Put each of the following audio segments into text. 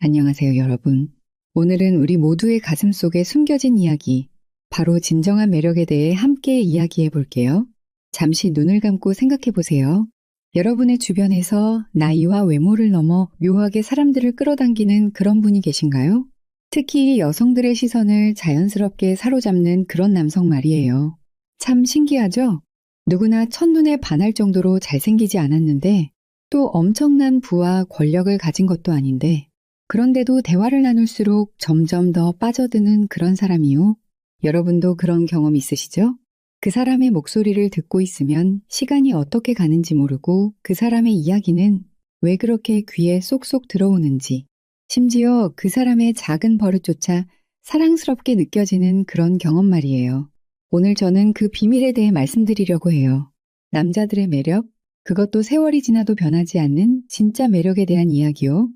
안녕하세요, 여러분. 오늘은 우리 모두의 가슴 속에 숨겨진 이야기, 바로 진정한 매력에 대해 함께 이야기해 볼게요. 잠시 눈을 감고 생각해 보세요. 여러분의 주변에서 나이와 외모를 넘어 묘하게 사람들을 끌어당기는 그런 분이 계신가요? 특히 여성들의 시선을 자연스럽게 사로잡는 그런 남성 말이에요. 참 신기하죠? 누구나 첫눈에 반할 정도로 잘생기지 않았는데 또 엄청난 부와 권력을 가진 것도 아닌데 그런데도 대화를 나눌수록 점점 더 빠져드는 그런 사람이요. 여러분도 그런 경험 있으시죠? 그 사람의 목소리를 듣고 있으면 시간이 어떻게 가는지 모르고 그 사람의 이야기는 왜 그렇게 귀에 쏙쏙 들어오는지, 심지어 그 사람의 작은 버릇조차 사랑스럽게 느껴지는 그런 경험 말이에요. 오늘 저는 그 비밀에 대해 말씀드리려고 해요. 남자들의 매력, 그것도 세월이 지나도 변하지 않는 진짜 매력에 대한 이야기요.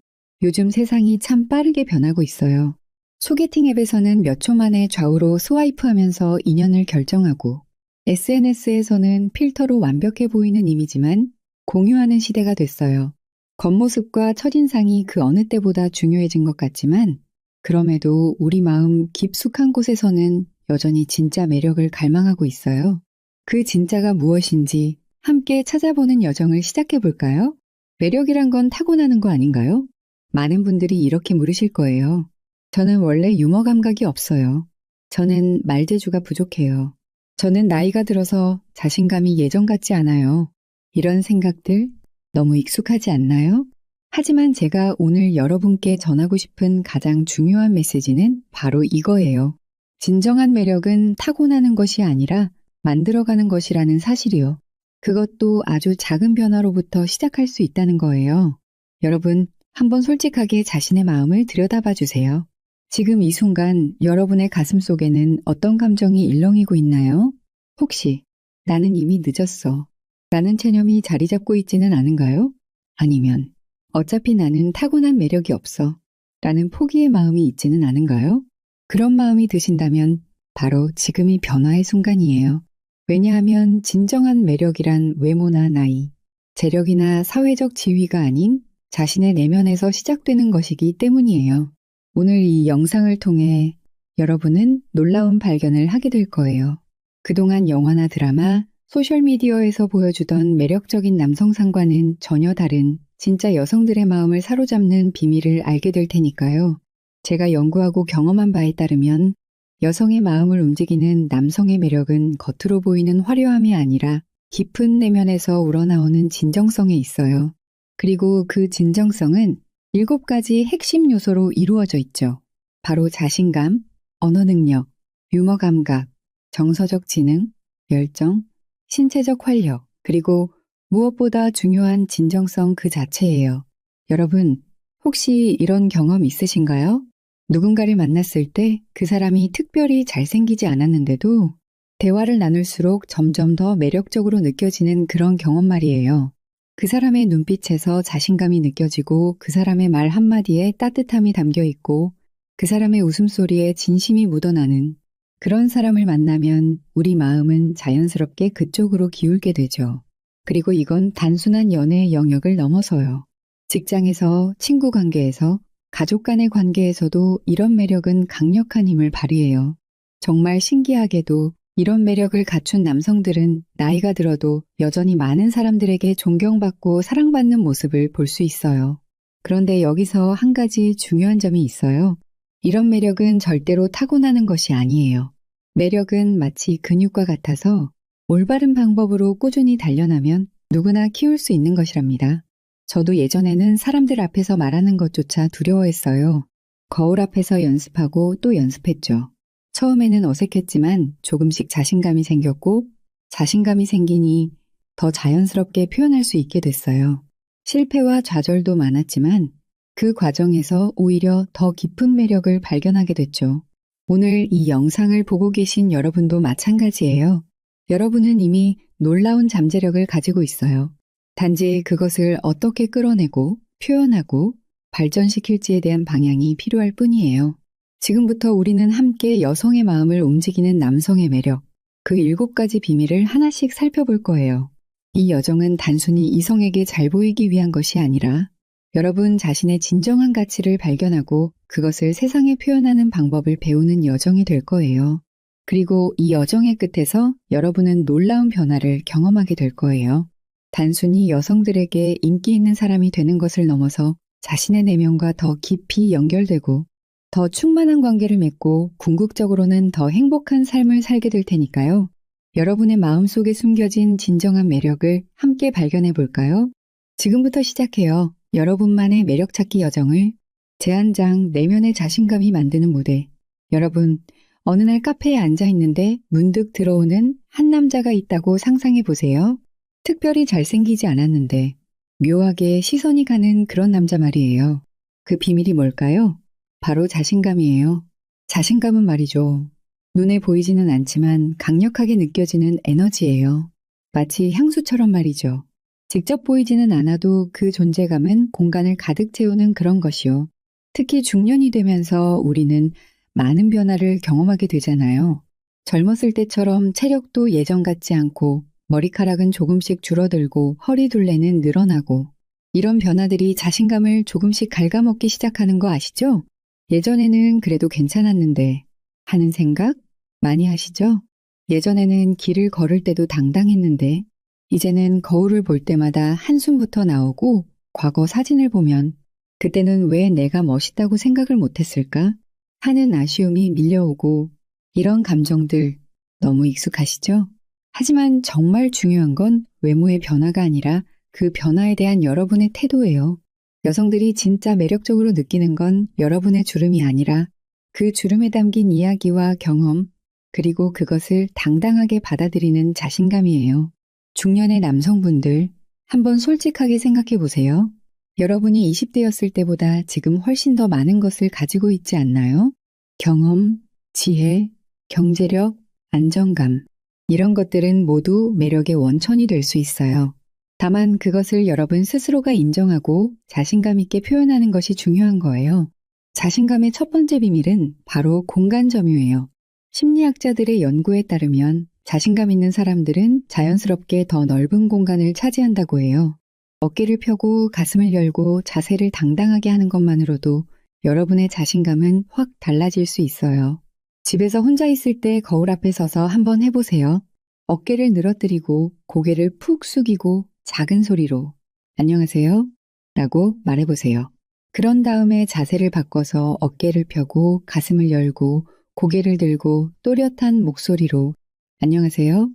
요즘 세상이 참 빠르게 변하고 있어요. 소개팅 앱에서는 몇 초 만에 좌우로 스와이프하면서 인연을 결정하고 SNS에서는 필터로 완벽해 보이는 이미지만 공유하는 시대가 됐어요. 겉모습과 첫인상이 그 어느 때보다 중요해진 것 같지만 그럼에도 우리 마음 깊숙한 곳에서는 여전히 진짜 매력을 갈망하고 있어요. 그 진짜가 무엇인지 함께 찾아보는 여정을 시작해 볼까요? 매력이란 건 타고나는 거 아닌가요? 많은 분들이 이렇게 물으실 거예요. 저는 원래 유머 감각이 없어요. 저는 말재주가 부족해요. 저는 나이가 들어서 자신감이 예전 같지 않아요. 이런 생각들 너무 익숙하지 않나요? 하지만 제가 오늘 여러분께 전하고 싶은 가장 중요한 메시지는 바로 이거예요. 진정한 매력은 타고나는 것이 아니라 만들어가는 것이라는 사실이요. 그것도 아주 작은 변화로부터 시작할 수 있다는 거예요. 여러분, 한번 솔직하게 자신의 마음을 들여다봐 주세요. 지금 이 순간 여러분의 가슴 속에는 어떤 감정이 일렁이고 있나요? 혹시 나는 이미 늦었어. 라는 체념이 자리 잡고 있지는 않은가요? 아니면 어차피 나는 타고난 매력이 없어. 라는 포기의 마음이 있지는 않은가요? 그런 마음이 드신다면 바로 지금이 변화의 순간이에요. 왜냐하면 진정한 매력이란 외모나 나이, 재력이나 사회적 지위가 아닌 자신의 내면에서 시작되는 것이기 때문이에요. 오늘 이 영상을 통해 여러분은 놀라운 발견을 하게 될 거예요. 그동안 영화나 드라마, 소셜미디어에서 보여주던 매력적인 남성상과는 전혀 다른 진짜 여성들의 마음을 사로잡는 비밀을 알게 될 테니까요. 제가 연구하고 경험한 바에 따르면 여성의 마음을 움직이는 남성의 매력은 겉으로 보이는 화려함이 아니라 깊은 내면에서 우러나오는 진정성에 있어요. 그리고 그 진정성은 7가지 핵심 요소로 이루어져 있죠. 바로 자신감, 언어 능력, 유머 감각, 정서적 지능, 열정, 신체적 활력, 그리고 무엇보다 중요한 진정성 그 자체예요. 여러분, 혹시 이런 경험 있으신가요? 누군가를 만났을 때 그 사람이 특별히 잘생기지 않았는데도 대화를 나눌수록 점점 더 매력적으로 느껴지는 그런 경험 말이에요. 그 사람의 눈빛에서 자신감이 느껴지고 그 사람의 말 한마디에 따뜻함이 담겨 있고 그 사람의 웃음소리에 진심이 묻어나는 그런 사람을 만나면 우리 마음은 자연스럽게 그쪽으로 기울게 되죠. 그리고 이건 단순한 연애의 영역을 넘어서요. 직장에서, 친구 관계에서, 가족 간의 관계에서도 이런 매력은 강력한 힘을 발휘해요. 정말 신기하게도 이런 매력을 갖춘 남성들은 나이가 들어도 여전히 많은 사람들에게 존경받고 사랑받는 모습을 볼 수 있어요. 그런데 여기서 한 가지 중요한 점이 있어요. 이런 매력은 절대로 타고나는 것이 아니에요. 매력은 마치 근육과 같아서 올바른 방법으로 꾸준히 단련하면 누구나 키울 수 있는 것이랍니다. 저도 예전에는 사람들 앞에서 말하는 것조차 두려워했어요. 거울 앞에서 연습하고 또 연습했죠. 처음에는 어색했지만 조금씩 자신감이 생겼고 자신감이 생기니 더 자연스럽게 표현할 수 있게 됐어요. 실패와 좌절도 많았지만 그 과정에서 오히려 더 깊은 매력을 발견하게 됐죠. 오늘 이 영상을 보고 계신 여러분도 마찬가지예요. 여러분은 이미 놀라운 잠재력을 가지고 있어요. 단지 그것을 어떻게 끌어내고 표현하고 발전시킬지에 대한 방향이 필요할 뿐이에요. 지금부터 우리는 함께 여성의 마음을 움직이는 남성의 매력, 그 7가지 비밀을 하나씩 살펴볼 거예요. 이 여정은 단순히 이성에게 잘 보이기 위한 것이 아니라 여러분 자신의 진정한 가치를 발견하고 그것을 세상에 표현하는 방법을 배우는 여정이 될 거예요. 그리고 이 여정의 끝에서 여러분은 놀라운 변화를 경험하게 될 거예요. 단순히 여성들에게 인기 있는 사람이 되는 것을 넘어서 자신의 내면과 더 깊이 연결되고 더 충만한 관계를 맺고 궁극적으로는 더 행복한 삶을 살게 될 테니까요. 여러분의 마음속에 숨겨진 진정한 매력을 함께 발견해 볼까요? 지금부터 시작해요. 여러분만의 매력 찾기 여정을 제한장 내면의 자신감이 만드는 무대. 여러분, 어느 날 카페에 앉아 있는데 문득 들어오는 한 남자가 있다고 상상해 보세요. 특별히 잘생기지 않았는데 묘하게 시선이 가는 그런 남자 말이에요. 그 비밀이 뭘까요? 바로 자신감이에요. 자신감은 말이죠. 눈에 보이지는 않지만 강력하게 느껴지는 에너지예요. 마치 향수처럼 말이죠. 직접 보이지는 않아도 그 존재감은 공간을 가득 채우는 그런 것이요. 특히 중년이 되면서 우리는 많은 변화를 경험하게 되잖아요. 젊었을 때처럼 체력도 예전 같지 않고 머리카락은 조금씩 줄어들고 허리둘레는 늘어나고 이런 변화들이 자신감을 조금씩 갉아먹기 시작하는 거 아시죠? 예전에는 그래도 괜찮았는데 하는 생각 많이 하시죠? 예전에는 길을 걸을 때도 당당했는데 이제는 거울을 볼 때마다 한숨부터 나오고 과거 사진을 보면 그때는 왜 내가 멋있다고 생각을 못했을까? 하는 아쉬움이 밀려오고 이런 감정들 너무 익숙하시죠? 하지만 정말 중요한 건 외모의 변화가 아니라 그 변화에 대한 여러분의 태도예요. 여성들이 진짜 매력적으로 느끼는 건 여러분의 주름이 아니라 그 주름에 담긴 이야기와 경험, 그리고 그것을 당당하게 받아들이는 자신감이에요. 중년의 남성분들, 한번 솔직하게 생각해 보세요. 여러분이 20대였을 때보다 지금 훨씬 더 많은 것을 가지고 있지 않나요? 경험, 지혜, 경제력, 안정감. 이런 것들은 모두 매력의 원천이 될 수 있어요. 다만 그것을 여러분 스스로가 인정하고 자신감 있게 표현하는 것이 중요한 거예요. 자신감의 첫 번째 비밀은 바로 공간 점유예요. 심리학자들의 연구에 따르면 자신감 있는 사람들은 자연스럽게 더 넓은 공간을 차지한다고 해요. 어깨를 펴고 가슴을 열고 자세를 당당하게 하는 것만으로도 여러분의 자신감은 확 달라질 수 있어요. 집에서 혼자 있을 때 거울 앞에 서서 한번 해보세요. 어깨를 늘어뜨리고 고개를 푹 숙이고 작은 소리로 안녕하세요 라고 말해보세요. 그런 다음에 자세를 바꿔서 어깨를 펴고 가슴을 열고 고개를 들고 또렷한 목소리로 안녕하세요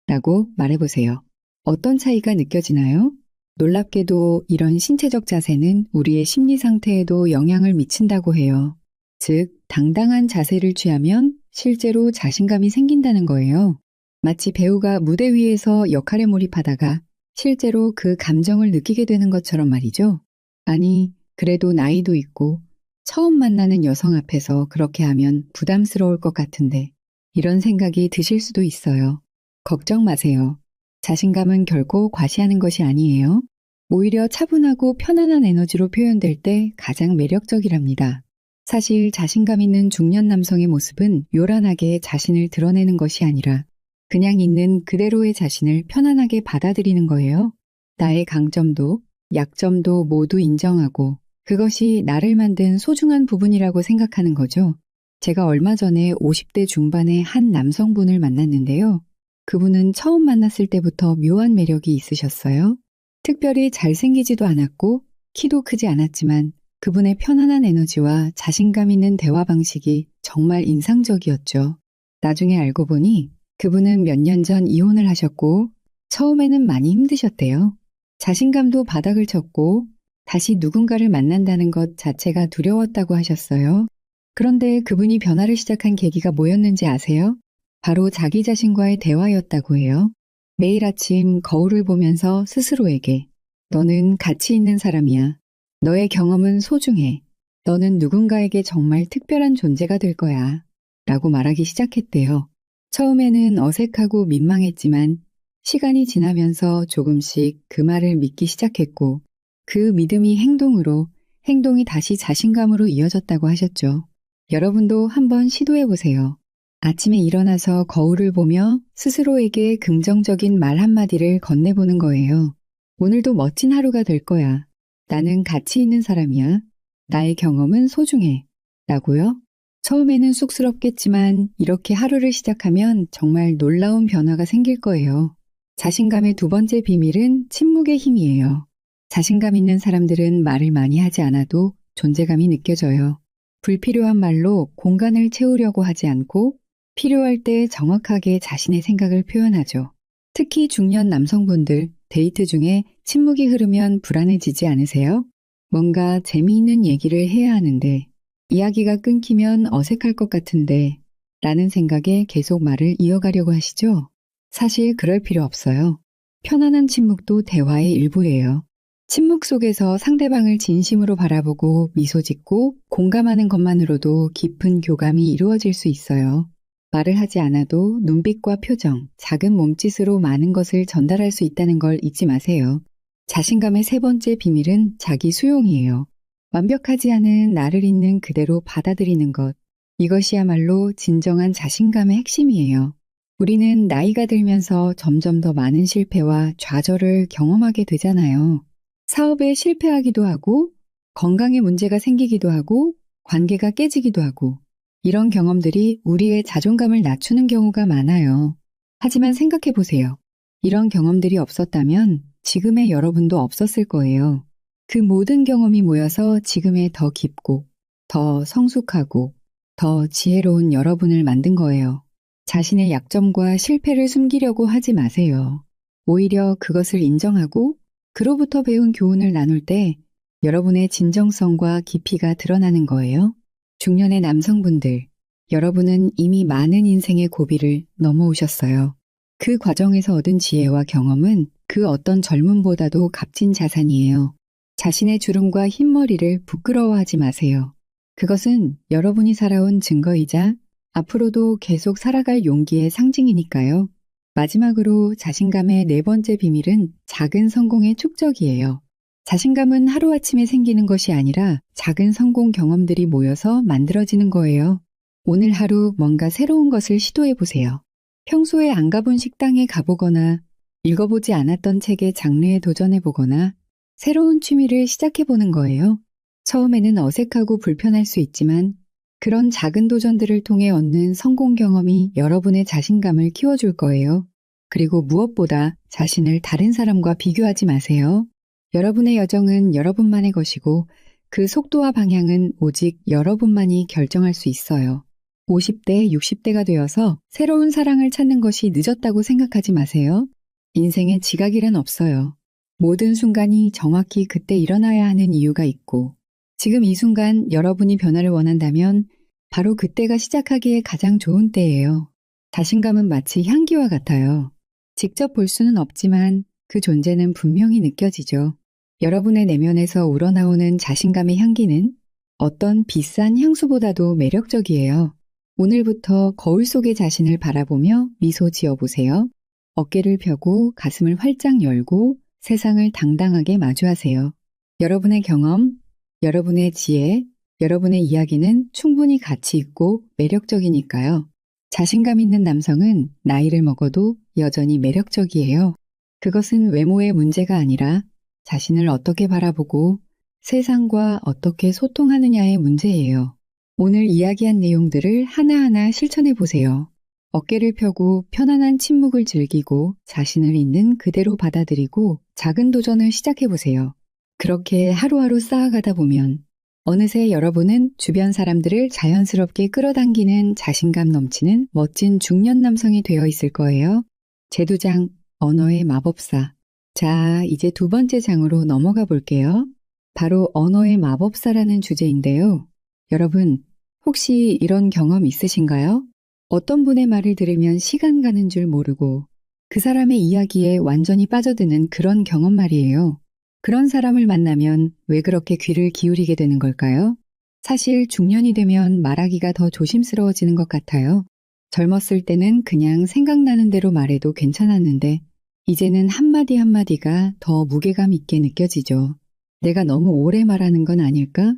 라고 말해보세요. 어떤 차이가 느껴지나요? 놀랍게도 이런 신체적 자세는 우리의 심리 상태에도 영향을 미친다고 해요. 즉, 당당한 자세를 취하면 실제로 자신감이 생긴다는 거예요. 마치 배우가 무대 위에서 역할에 몰입하다가 실제로 그 감정을 느끼게 되는 것처럼 말이죠. 아니, 그래도 나이도 있고 처음 만나는 여성 앞에서 그렇게 하면 부담스러울 것 같은데 이런 생각이 드실 수도 있어요. 걱정 마세요. 자신감은 결코 과시하는 것이 아니에요. 오히려 차분하고 편안한 에너지로 표현될 때 가장 매력적이랍니다. 사실 자신감 있는 중년 남성의 모습은 요란하게 자신을 드러내는 것이 아니라 그냥 있는 그대로의 자신을 편안하게 받아들이는 거예요. 나의 강점도 약점도 모두 인정하고 그것이 나를 만든 소중한 부분이라고 생각하는 거죠. 제가 얼마 전에 50대 중반의 한 남성분을 만났는데요. 그분은 처음 만났을 때부터 묘한 매력이 있으셨어요. 특별히 잘생기지도 않았고 키도 크지 않았지만 그분의 편안한 에너지와 자신감 있는 대화 방식이 정말 인상적이었죠. 나중에 알고 보니 그분은 몇 년 전 이혼을 하셨고 처음에는 많이 힘드셨대요. 자신감도 바닥을 쳤고 다시 누군가를 만난다는 것 자체가 두려웠다고 하셨어요. 그런데 그분이 변화를 시작한 계기가 뭐였는지 아세요? 바로 자기 자신과의 대화였다고 해요. 매일 아침 거울을 보면서 스스로에게 너는 가치 있는 사람이야. 너의 경험은 소중해. 너는 누군가에게 정말 특별한 존재가 될 거야. 라고 말하기 시작했대요. 처음에는 어색하고 민망했지만 시간이 지나면서 조금씩 그 말을 믿기 시작했고 그 믿음이 행동으로, 행동이 다시 자신감으로 이어졌다고 하셨죠. 여러분도 한번 시도해보세요. 아침에 일어나서 거울을 보며 스스로에게 긍정적인 말 한마디를 건네보는 거예요. 오늘도 멋진 하루가 될 거야. 나는 가치 있는 사람이야. 나의 경험은 소중해. 라고요? 처음에는 쑥스럽겠지만 이렇게 하루를 시작하면 정말 놀라운 변화가 생길 거예요. 자신감의 두 번째 비밀은 침묵의 힘이에요. 자신감 있는 사람들은 말을 많이 하지 않아도 존재감이 느껴져요. 불필요한 말로 공간을 채우려고 하지 않고 필요할 때 정확하게 자신의 생각을 표현하죠. 특히 중년 남성분들, 데이트 중에 침묵이 흐르면 불안해지지 않으세요? 뭔가 재미있는 얘기를 해야 하는데, 이야기가 끊기면 어색할 것 같은데, 라는 생각에 계속 말을 이어가려고 하시죠? 사실 그럴 필요 없어요. 편안한 침묵도 대화의 일부예요. 침묵 속에서 상대방을 진심으로 바라보고 미소 짓고 공감하는 것만으로도 깊은 교감이 이루어질 수 있어요. 말을 하지 않아도 눈빛과 표정, 작은 몸짓으로 많은 것을 전달할 수 있다는 걸 잊지 마세요. 자신감의 세 번째 비밀은 자기 수용이에요. 완벽하지 않은 나를 있는 그대로 받아들이는 것. 이것이야말로 진정한 자신감의 핵심이에요. 우리는 나이가 들면서 점점 더 많은 실패와 좌절을 경험하게 되잖아요. 사업에 실패하기도 하고, 건강에 문제가 생기기도 하고, 관계가 깨지기도 하고, 이런 경험들이 우리의 자존감을 낮추는 경우가 많아요. 하지만 생각해 보세요. 이런 경험들이 없었다면 지금의 여러분도 없었을 거예요. 그 모든 경험이 모여서 지금의 더 깊고, 더 성숙하고, 더 지혜로운 여러분을 만든 거예요. 자신의 약점과 실패를 숨기려고 하지 마세요. 오히려 그것을 인정하고 그로부터 배운 교훈을 나눌 때 여러분의 진정성과 깊이가 드러나는 거예요. 중년의 남성분들, 여러분은 이미 많은 인생의 고비를 넘어오셨어요. 그 과정에서 얻은 지혜와 경험은 그 어떤 젊음보다도 값진 자산이에요. 자신의 주름과 흰머리를 부끄러워하지 마세요. 그것은 여러분이 살아온 증거이자 앞으로도 계속 살아갈 용기의 상징이니까요. 마지막으로 자신감의 네 번째 비밀은 작은 성공의 축적이에요. 자신감은 하루아침에 생기는 것이 아니라 작은 성공 경험들이 모여서 만들어지는 거예요. 오늘 하루 뭔가 새로운 것을 시도해 보세요. 평소에 안 가본 식당에 가보거나 읽어보지 않았던 책의 장르에 도전해 보거나 새로운 취미를 시작해 보는 거예요. 처음에는 어색하고 불편할 수 있지만 그런 작은 도전들을 통해 얻는 성공 경험이 여러분의 자신감을 키워줄 거예요. 그리고 무엇보다 자신을 다른 사람과 비교하지 마세요. 여러분의 여정은 여러분만의 것이고 그 속도와 방향은 오직 여러분만이 결정할 수 있어요. 50대, 60대가 되어서 새로운 사랑을 찾는 것이 늦었다고 생각하지 마세요. 인생에 지각이란 없어요. 모든 순간이 정확히 그때 일어나야 하는 이유가 있고 지금 이 순간 여러분이 변화를 원한다면 바로 그때가 시작하기에 가장 좋은 때예요. 자신감은 마치 향기와 같아요. 직접 볼 수는 없지만 그 존재는 분명히 느껴지죠. 여러분의 내면에서 우러나오는 자신감의 향기는 어떤 비싼 향수보다도 매력적이에요. 오늘부터 거울 속의 자신을 바라보며 미소 지어보세요. 어깨를 펴고 가슴을 활짝 열고 세상을 당당하게 마주하세요. 여러분의 경험, 여러분의 지혜, 여러분의 이야기는 충분히 가치 있고 매력적이니까요. 자신감 있는 남성은 나이를 먹어도 여전히 매력적이에요. 그것은 외모의 문제가 아니라 자신을 어떻게 바라보고 세상과 어떻게 소통하느냐의 문제예요. 오늘 이야기한 내용들을 하나하나 실천해 보세요. 어깨를 펴고 편안한 침묵을 즐기고 자신을 있는 그대로 받아들이고 작은 도전을 시작해 보세요. 그렇게 하루하루 쌓아가다 보면 어느새 여러분은 주변 사람들을 자연스럽게 끌어당기는 자신감 넘치는 멋진 중년 남성이 되어 있을 거예요. 제2장, 언어의 마법사. 자, 이제 두 번째 장으로 넘어가 볼게요. 바로 언어의 마법사라는 주제인데요. 여러분, 혹시 이런 경험 있으신가요? 어떤 분의 말을 들으면 시간 가는 줄 모르고 그 사람의 이야기에 완전히 빠져드는 그런 경험 말이에요. 그런 사람을 만나면 왜 그렇게 귀를 기울이게 되는 걸까요? 사실 중년이 되면 말하기가 더 조심스러워지는 것 같아요. 젊었을 때는 그냥 생각나는 대로 말해도 괜찮았는데 이제는 한마디 한마디가 더 무게감 있게 느껴지죠. 내가 너무 오래 말하는 건 아닐까?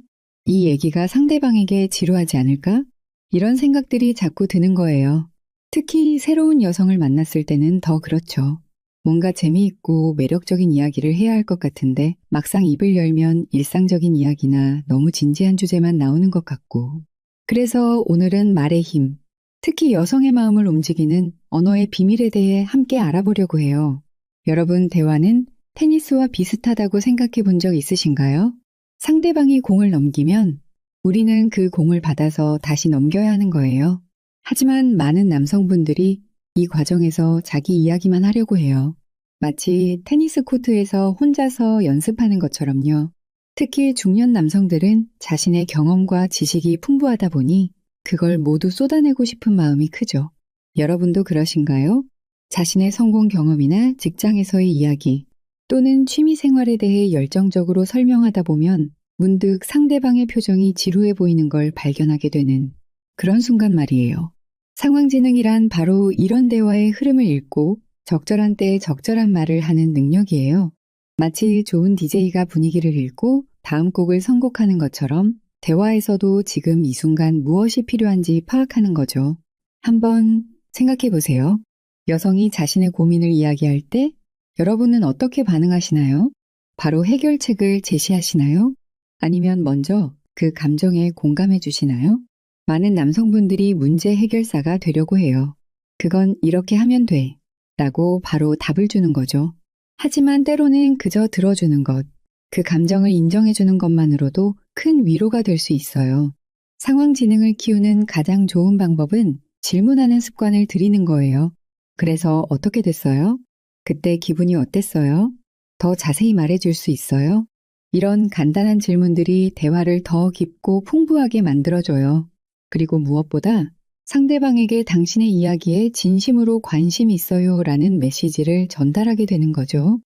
이 얘기가 상대방에게 지루하지 않을까? 이런 생각들이 자꾸 드는 거예요. 특히 새로운 여성을 만났을 때는 더 그렇죠. 뭔가 재미있고 매력적인 이야기를 해야 할 것 같은데 막상 입을 열면 일상적인 이야기나 너무 진지한 주제만 나오는 것 같고. 그래서 오늘은 말의 힘, 특히 여성의 마음을 움직이는 언어의 비밀에 대해 함께 알아보려고 해요. 여러분, 대화는 테니스와 비슷하다고 생각해 본 적 있으신가요? 상대방이 공을 넘기면 우리는 그 공을 받아서 다시 넘겨야 하는 거예요. 하지만 많은 남성분들이 이 과정에서 자기 이야기만 하려고 해요. 마치 테니스 코트에서 혼자서 연습하는 것처럼요. 특히 중년 남성들은 자신의 경험과 지식이 풍부하다 보니 그걸 모두 쏟아내고 싶은 마음이 크죠. 여러분도 그러신가요? 자신의 성공 경험이나 직장에서의 이야기 또는 취미 생활에 대해 열정적으로 설명하다 보면 문득 상대방의 표정이 지루해 보이는 걸 발견하게 되는 그런 순간 말이에요. 상황지능이란 바로 이런 대화의 흐름을 읽고 적절한 때에 적절한 말을 하는 능력이에요. 마치 좋은 DJ가 분위기를 읽고 다음 곡을 선곡하는 것처럼 대화에서도 지금 이 순간 무엇이 필요한지 파악하는 거죠. 한번 생각해 보세요. 여성이 자신의 고민을 이야기할 때 여러분은 어떻게 반응하시나요? 바로 해결책을 제시하시나요? 아니면 먼저 그 감정에 공감해 주시나요? 많은 남성분들이 문제 해결사가 되려고 해요. 그건 이렇게 하면 돼. 라고 바로 답을 주는 거죠. 하지만 때로는 그저 들어주는 것, 그 감정을 인정해 주는 것만으로도 큰 위로가 될 수 있어요. 상황 지능을 키우는 가장 좋은 방법은 질문하는 습관을 들이는 거예요. 그래서 어떻게 됐어요? 그때 기분이 어땠어요? 더 자세히 말해 줄 수 있어요? 이런 간단한 질문들이 대화를 더 깊고 풍부하게 만들어줘요. 그리고 무엇보다 상대방에게 당신의 이야기에 진심으로 관심이 있어요 라는 메시지를 전달하게 되는 거죠.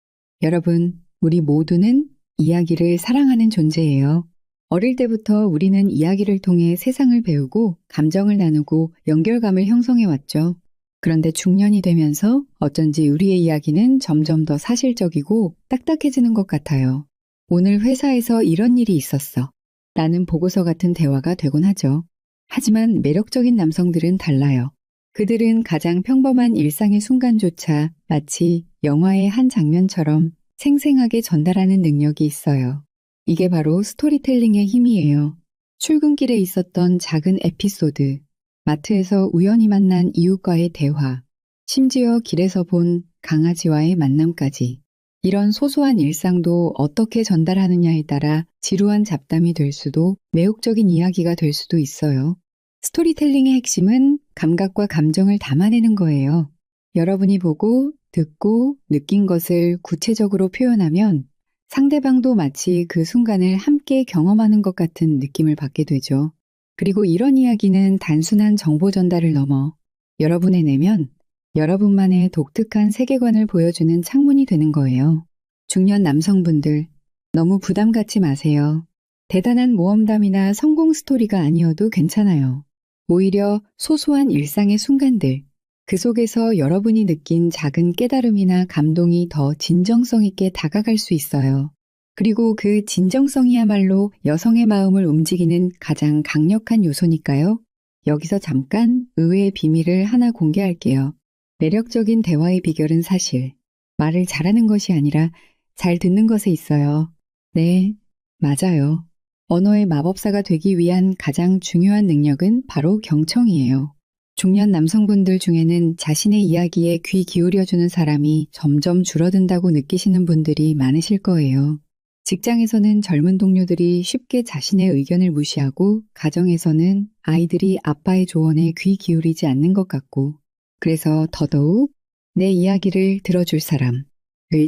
여러분, 우리 모두는 이야기를 사랑하는 존재예요. 어릴 때부터 우리는 이야기를 통해 세상을 배우고 감정을 나누고 연결감을 형성해 왔죠. 그런데 중년이 되면서 어쩐지 우리의 이야기는 점점 더 사실적이고 딱딱해지는 것 같아요. 오늘 회사에서 이런 일이 있었어. 라는 보고서 같은 대화가 되곤 하죠. 하지만 매력적인 남성들은 달라요. 그들은 가장 평범한 일상의 순간조차 마치 영화의 한 장면처럼 생생하게 전달하는 능력이 있어요. 이게 바로 스토리텔링의 힘이에요. 출근길에 있었던 작은 에피소드, 마트에서 우연히 만난 이웃과의 대화, 심지어 길에서 본 강아지와의 만남까지. 이런 소소한 일상도 어떻게 전달하느냐에 따라 지루한 잡담이 될 수도 매혹적인 이야기가 될 수도 있어요. 스토리텔링의 핵심은 감각과 감정을 담아내는 거예요. 여러분이 보고, 듣고, 느낀 것을 구체적으로 표현하면 상대방도 마치 그 순간을 함께 경험하는 것 같은 느낌을 받게 되죠. 그리고 이런 이야기는 단순한 정보 전달을 넘어 여러분의 내면, 여러분만의 독특한 세계관을 보여주는 창문이 되는 거예요. 중년 남성분들, 너무 부담 갖지 마세요. 대단한 모험담이나 성공 스토리가 아니어도 괜찮아요. 오히려 소소한 일상의 순간들, 그 속에서 여러분이 느낀 작은 깨달음이나 감동이 더 진정성 있게 다가갈 수 있어요. 그리고 그 진정성이야말로 여성의 마음을 움직이는 가장 강력한 요소니까요. 여기서 잠깐 의외의 비밀을 하나 공개할게요. 매력적인 대화의 비결은 사실 말을 잘하는 것이 아니라 잘 듣는 것에 있어요. 네, 맞아요. 언어의 마법사가 되기 위한 가장 중요한 능력은 바로 경청이에요. 중년 남성분들 중에는 자신의 이야기에 귀 기울여주는 사람이 점점 줄어든다고 느끼시는 분들이 많으실 거예요. 직장에서는 젊은 동료들이 쉽게 자신의 의견을 무시하고 가정에서는 아이들이 아빠의 조언에 귀 기울이지 않는 것 같고 그래서 더더욱 내 이야기를 들어줄 사람을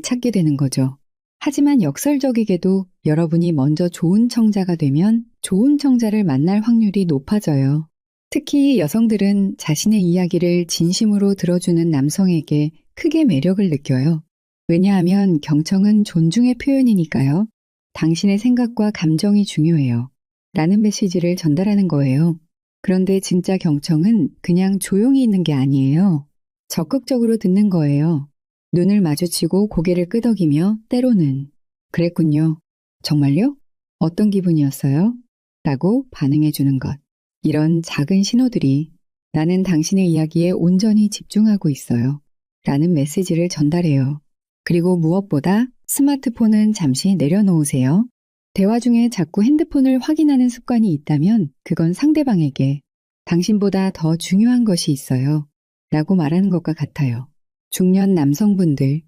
찾게 되는 거죠. 하지만 역설적이게도 여러분이 먼저 좋은 청자가 되면 좋은 청자를 만날 확률이 높아져요. 특히 여성들은 자신의 이야기를 진심으로 들어주는 남성에게 크게 매력을 느껴요. 왜냐하면 경청은 존중의 표현이니까요. 당신의 생각과 감정이 중요해요. 라는 메시지를 전달하는 거예요. 그런데 진짜 경청은 그냥 조용히 있는 게 아니에요. 적극적으로 듣는 거예요. 눈을 마주치고 고개를 끄덕이며 때로는 그랬군요. 정말요? 어떤 기분이었어요? 라고 반응해 주는 것. 이런 작은 신호들이 나는 당신의 이야기에 온전히 집중하고 있어요. 라는 메시지를 전달해요. 그리고 무엇보다 스마트폰은 잠시 내려놓으세요. 대화 중에 자꾸 핸드폰을 확인하는 습관이 있다면 그건 상대방에게 당신보다 더 중요한 것이 있어요. 라고 말하는 것과 같아요. 중년 남성분들,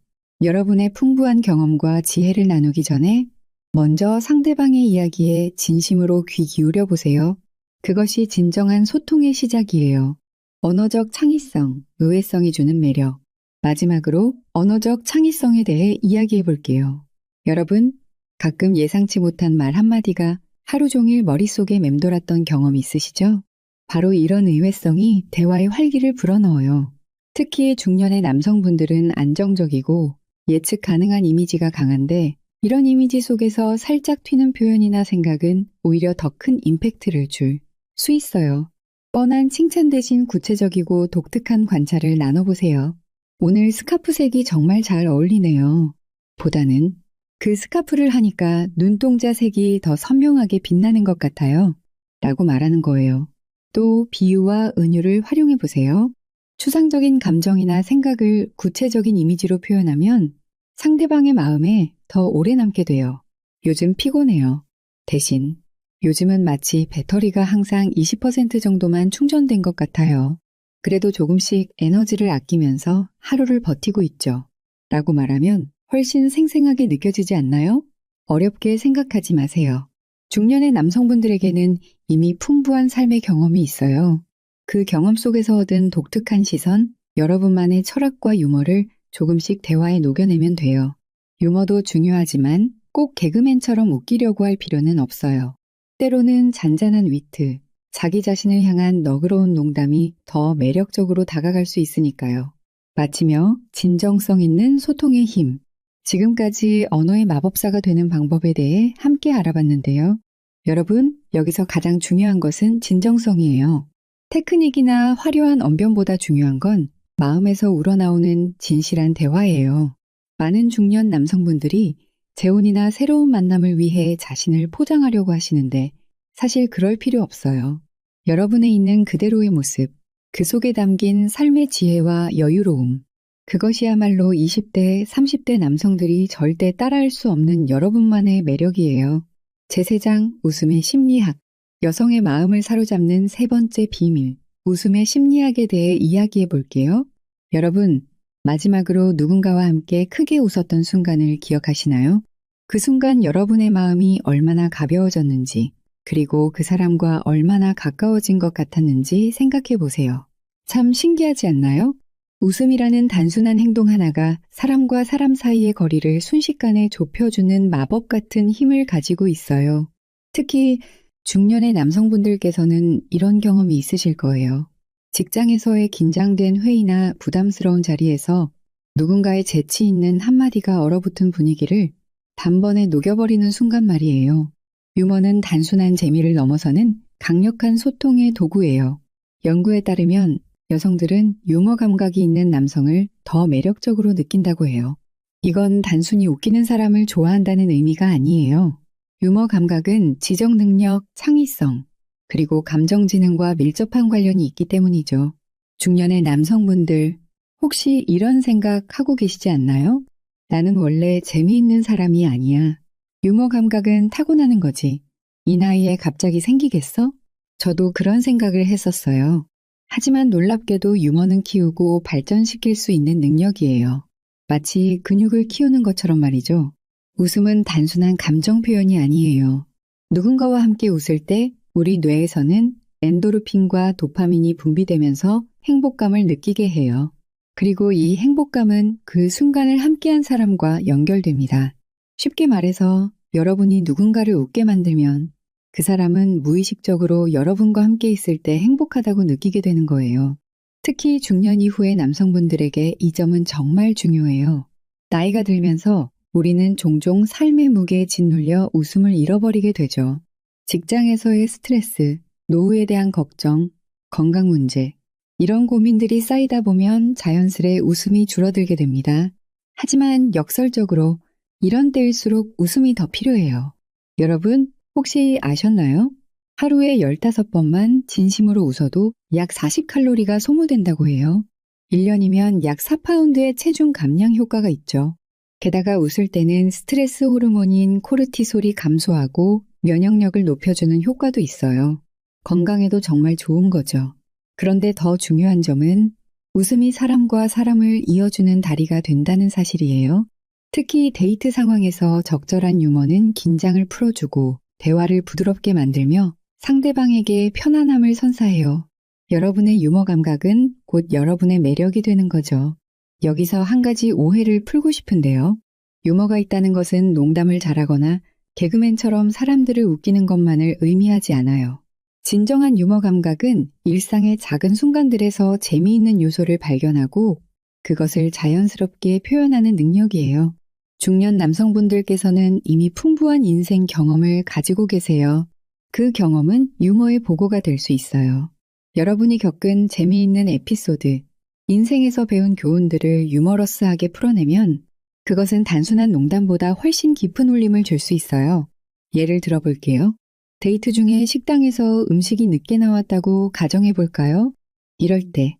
여러분의 풍부한 경험과 지혜를 나누기 전에 먼저 상대방의 이야기에 진심으로 귀 기울여 보세요. 그것이 진정한 소통의 시작이에요. 언어적 창의성, 의외성이 주는 매력. 마지막으로 언어적 창의성에 대해 이야기해 볼게요. 여러분, 가끔 예상치 못한 말 한마디가 하루 종일 머릿속에 맴돌았던 경험 있으시죠? 바로 이런 의외성이 대화의 활기를 불어넣어요. 특히 중년의 남성분들은 안정적이고 예측 가능한 이미지가 강한데 이런 이미지 속에서 살짝 튀는 표현이나 생각은 오히려 더 큰 임팩트를 줄 수 있어요. 뻔한 칭찬 대신 구체적이고 독특한 관찰을 나눠보세요. 오늘 스카프 색이 정말 잘 어울리네요. 보다는 그 스카프를 하니까 눈동자 색이 더 선명하게 빛나는 것 같아요. 라고 말하는 거예요. 또 비유와 은유를 활용해 보세요. 추상적인 감정이나 생각을 구체적인 이미지로 표현하면 상대방의 마음에 더 오래 남게 돼요. 요즘 피곤해요. 대신 요즘은 마치 배터리가 항상 20% 정도만 충전된 것 같아요. 그래도 조금씩 에너지를 아끼면서 하루를 버티고 있죠. 라고 말하면 훨씬 생생하게 느껴지지 않나요? 어렵게 생각하지 마세요. 중년의 남성분들에게는 이미 풍부한 삶의 경험이 있어요. 그 경험 속에서 얻은 독특한 시선, 여러분만의 철학과 유머를 조금씩 대화에 녹여내면 돼요. 유머도 중요하지만 꼭 개그맨처럼 웃기려고 할 필요는 없어요. 때로는 잔잔한 위트, 자기 자신을 향한 너그러운 농담이 더 매력적으로 다가갈 수 있으니까요. 마치며 진정성 있는 소통의 힘. 지금까지 언어의 마법사가 되는 방법에 대해 함께 알아봤는데요. 여러분, 여기서 가장 중요한 것은 진정성이에요. 테크닉이나 화려한 언변보다 중요한 건 마음에서 우러나오는 진실한 대화예요. 많은 중년 남성분들이 재혼이나 새로운 만남을 위해 자신을 포장하려고 하시는데 사실 그럴 필요 없어요. 여러분에 있는 그대로의 모습, 그 속에 담긴 삶의 지혜와 여유로움, 그것이야말로 20대, 30대 남성들이 절대 따라할 수 없는 여러분만의 매력이에요. 제3장 웃음의 심리학, 여성의 마음을 사로잡는 세 번째 비밀, 웃음의 심리학에 대해 이야기해 볼게요. 여러분, 마지막으로 누군가와 함께 크게 웃었던 순간을 기억하시나요? 그 순간 여러분의 마음이 얼마나 가벼워졌는지, 그리고 그 사람과 얼마나 가까워진 것 같았는지 생각해 보세요. 참 신기하지 않나요? 웃음이라는 단순한 행동 하나가 사람과 사람 사이의 거리를 순식간에 좁혀주는 마법 같은 힘을 가지고 있어요. 특히 중년의 남성분들께서는 이런 경험이 있으실 거예요. 직장에서의 긴장된 회의나 부담스러운 자리에서 누군가의 재치 있는 한마디가 얼어붙은 분위기를 단번에 녹여버리는 순간 말이에요. 유머는 단순한 재미를 넘어서는 강력한 소통의 도구예요. 연구에 따르면 여성들은 유머 감각이 있는 남성을 더 매력적으로 느낀다고 해요. 이건 단순히 웃기는 사람을 좋아한다는 의미가 아니에요. 유머 감각은 지적 능력, 창의성, 그리고 감정지능과 밀접한 관련이 있기 때문이죠. 중년의 남성분들, 혹시 이런 생각 하고 계시지 않나요? 나는 원래 재미있는 사람이 아니야. 유머 감각은 타고나는 거지. 이 나이에 갑자기 생기겠어? 저도 그런 생각을 했었어요. 하지만 놀랍게도 유머는 키우고 발전시킬 수 있는 능력이에요. 마치 근육을 키우는 것처럼 말이죠. 웃음은 단순한 감정 표현이 아니에요. 누군가와 함께 웃을 때 우리 뇌에서는 엔도르핀과 도파민이 분비되면서 행복감을 느끼게 해요. 그리고 이 행복감은 그 순간을 함께한 사람과 연결됩니다. 쉽게 말해서 여러분이 누군가를 웃게 만들면 그 사람은 무의식적으로 여러분과 함께 있을 때 행복하다고 느끼게 되는 거예요. 특히 중년 이후의 남성분들에게 이 점은 정말 중요해요. 나이가 들면서 우리는 종종 삶의 무게에 짓눌려 웃음을 잃어버리게 되죠. 직장에서의 스트레스, 노후에 대한 걱정, 건강 문제, 이런 고민들이 쌓이다 보면 자연스레 웃음이 줄어들게 됩니다. 하지만 역설적으로 이런 때일수록 웃음이 더 필요해요. 여러분, 혹시 아셨나요? 하루에 15번만 진심으로 웃어도 약 40칼로리가 소모된다고 해요. 1년이면 약 4파운드의 체중 감량 효과가 있죠. 게다가 웃을 때는 스트레스 호르몬인 코르티솔이 감소하고 면역력을 높여주는 효과도 있어요. 건강에도 정말 좋은 거죠. 그런데 더 중요한 점은 웃음이 사람과 사람을 이어주는 다리가 된다는 사실이에요. 특히 데이트 상황에서 적절한 유머는 긴장을 풀어주고 대화를 부드럽게 만들며 상대방에게 편안함을 선사해요. 여러분의 유머 감각은 곧 여러분의 매력이 되는 거죠. 여기서 한 가지 오해를 풀고 싶은데요. 유머가 있다는 것은 농담을 잘하거나 개그맨처럼 사람들을 웃기는 것만을 의미하지 않아요. 진정한 유머 감각은 일상의 작은 순간들에서 재미있는 요소를 발견하고 그것을 자연스럽게 표현하는 능력이에요. 중년 남성분들께서는 이미 풍부한 인생 경험을 가지고 계세요. 그 경험은 유머의 보고가 될 수 있어요. 여러분이 겪은 재미있는 에피소드, 인생에서 배운 교훈들을 유머러스하게 풀어내면 그것은 단순한 농담보다 훨씬 깊은 울림을 줄 수 있어요. 예를 들어볼게요. 데이트 중에 식당에서 음식이 늦게 나왔다고 가정해 볼까요? 이럴 때,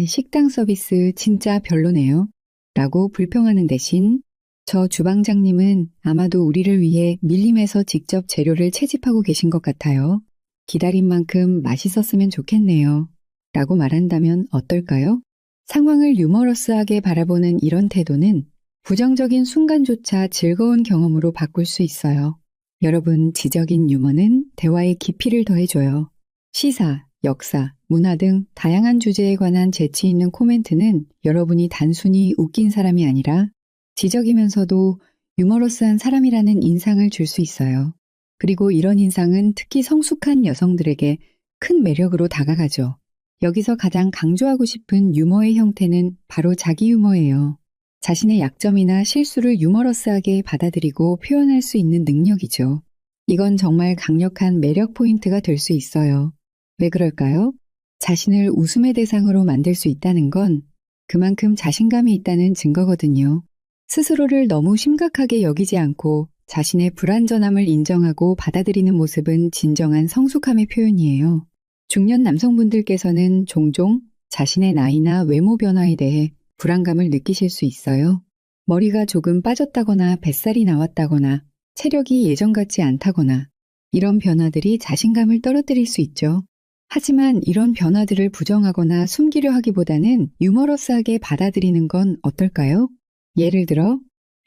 식당 서비스 진짜 별로네요. 라고 불평하는 대신 저 주방장님은 아마도 우리를 위해 밀림에서 직접 재료를 채집하고 계신 것 같아요. 기다린 만큼 맛있었으면 좋겠네요. 라고 말한다면 어떨까요? 상황을 유머러스하게 바라보는 이런 태도는 부정적인 순간조차 즐거운 경험으로 바꿀 수 있어요. 여러분, 지적인 유머는 대화의 깊이를 더해줘요. 시사, 역사, 문화 등 다양한 주제에 관한 재치 있는 코멘트는 여러분이 단순히 웃긴 사람이 아니라 지적이면서도 유머러스한 사람이라는 인상을 줄 수 있어요. 그리고 이런 인상은 특히 성숙한 여성들에게 큰 매력으로 다가가죠. 여기서 가장 강조하고 싶은 유머의 형태는 바로 자기 유머예요. 자신의 약점이나 실수를 유머러스하게 받아들이고 표현할 수 있는 능력이죠. 이건 정말 강력한 매력 포인트가 될 수 있어요. 왜 그럴까요? 자신을 웃음의 대상으로 만들 수 있다는 건 그만큼 자신감이 있다는 증거거든요. 스스로를 너무 심각하게 여기지 않고 자신의 불완전함을 인정하고 받아들이는 모습은 진정한 성숙함의 표현이에요. 중년 남성분들께서는 종종 자신의 나이나 외모 변화에 대해 불안감을 느끼실 수 있어요. 머리가 조금 빠졌다거나 뱃살이 나왔다거나 체력이 예전 같지 않다거나 이런 변화들이 자신감을 떨어뜨릴 수 있죠. 하지만 이런 변화들을 부정하거나 숨기려 하기보다는 유머러스하게 받아들이는 건 어떨까요? 예를 들어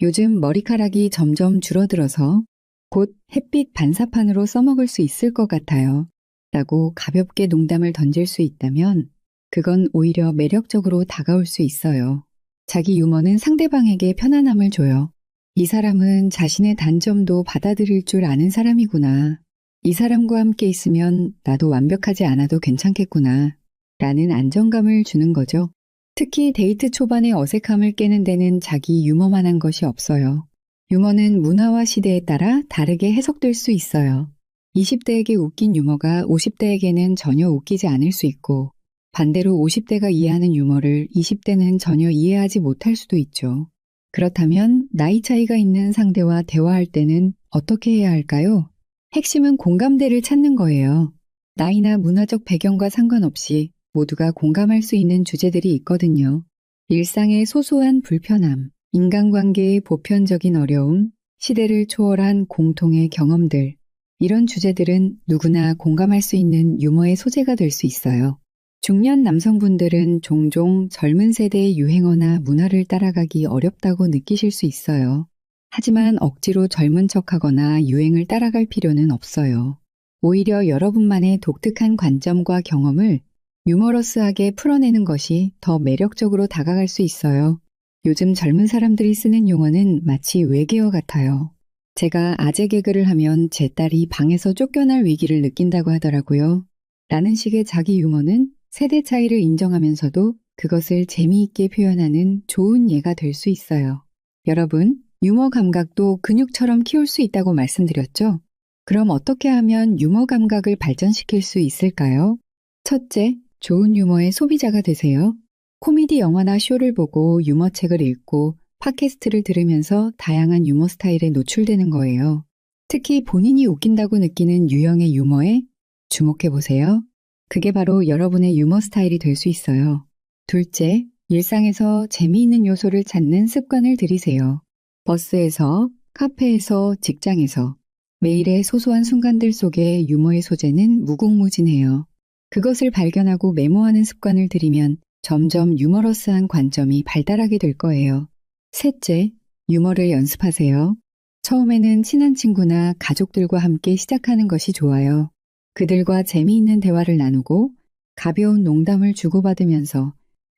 요즘 머리카락이 점점 줄어들어서 곧 햇빛 반사판으로 써먹을 수 있을 것 같아요. 라고 가볍게 농담을 던질 수 있다면 그건 오히려 매력적으로 다가올 수 있어요. 자기 유머는 상대방에게 편안함을 줘요. 이 사람은 자신의 단점도 받아들일 줄 아는 사람이구나. 이 사람과 함께 있으면 나도 완벽하지 않아도 괜찮겠구나. 라는 안정감을 주는 거죠. 특히 데이트 초반의 어색함을 깨는 데는 자기 유머만한 것이 없어요. 유머는 문화와 시대에 따라 다르게 해석될 수 있어요. 20대에게 웃긴 유머가 50대에게는 전혀 웃기지 않을 수 있고 반대로 50대가 이해하는 유머를 20대는 전혀 이해하지 못할 수도 있죠. 그렇다면 나이 차이가 있는 상대와 대화할 때는 어떻게 해야 할까요? 핵심은 공감대를 찾는 거예요. 나이나 문화적 배경과 상관없이 모두가 공감할 수 있는 주제들이 있거든요. 일상의 소소한 불편함, 인간관계의 보편적인 어려움, 시대를 초월한 공통의 경험들, 이런 주제들은 누구나 공감할 수 있는 유머의 소재가 될 수 있어요. 중년 남성분들은 종종 젊은 세대의 유행어나 문화를 따라가기 어렵다고 느끼실 수 있어요. 하지만 억지로 젊은 척하거나 유행을 따라갈 필요는 없어요. 오히려 여러분만의 독특한 관점과 경험을 유머러스하게 풀어내는 것이 더 매력적으로 다가갈 수 있어요. 요즘 젊은 사람들이 쓰는 용어는 마치 외계어 같아요. 제가 아재 개그를 하면 제 딸이 방에서 쫓겨날 위기를 느낀다고 하더라고요. 라는 식의 자기 유머는 세대 차이를 인정하면서도 그것을 재미있게 표현하는 좋은 예가 될 수 있어요. 여러분, 유머 감각도 근육처럼 키울 수 있다고 말씀드렸죠? 그럼 어떻게 하면 유머 감각을 발전시킬 수 있을까요? 첫째, 좋은 유머의 소비자가 되세요. 코미디 영화나 쇼를 보고 유머책을 읽고 팟캐스트를 들으면서 다양한 유머 스타일에 노출되는 거예요. 특히 본인이 웃긴다고 느끼는 유형의 유머에 주목해 보세요. 그게 바로 여러분의 유머 스타일이 될 수 있어요. 둘째, 일상에서 재미있는 요소를 찾는 습관을 들이세요. 버스에서, 카페에서, 직장에서 매일의 소소한 순간들 속에 유머의 소재는 무궁무진해요. 그것을 발견하고 메모하는 습관을 들이면 점점 유머러스한 관점이 발달하게 될 거예요. 셋째, 유머를 연습하세요. 처음에는 친한 친구나 가족들과 함께 시작하는 것이 좋아요. 그들과 재미있는 대화를 나누고 가벼운 농담을 주고받으면서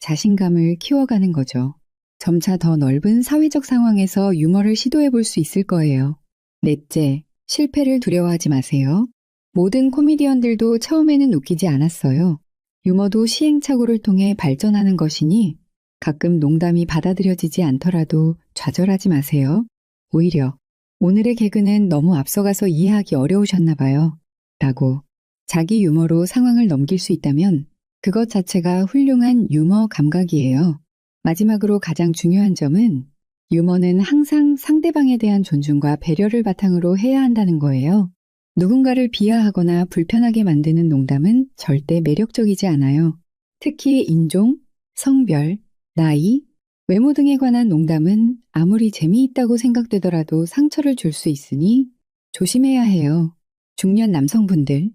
자신감을 키워가는 거죠. 점차 더 넓은 사회적 상황에서 유머를 시도해 볼 수 있을 거예요. 넷째, 실패를 두려워하지 마세요. 모든 코미디언들도 처음에는 웃기지 않았어요. 유머도 시행착오를 통해 발전하는 것이니 가끔 농담이 받아들여지지 않더라도 좌절하지 마세요. 오히려 오늘의 개그는 너무 앞서가서 이해하기 어려우셨나 봐요. 라고 자기 유머로 상황을 넘길 수 있다면 그것 자체가 훌륭한 유머 감각이에요. 마지막으로 가장 중요한 점은 유머는 항상 상대방에 대한 존중과 배려를 바탕으로 해야 한다는 거예요. 누군가를 비하하거나 불편하게 만드는 농담은 절대 매력적이지 않아요. 특히 인종, 성별, 나이, 외모 등에 관한 농담은 아무리 재미있다고 생각되더라도 상처를 줄 수 있으니 조심해야 해요. 중년 남성분들,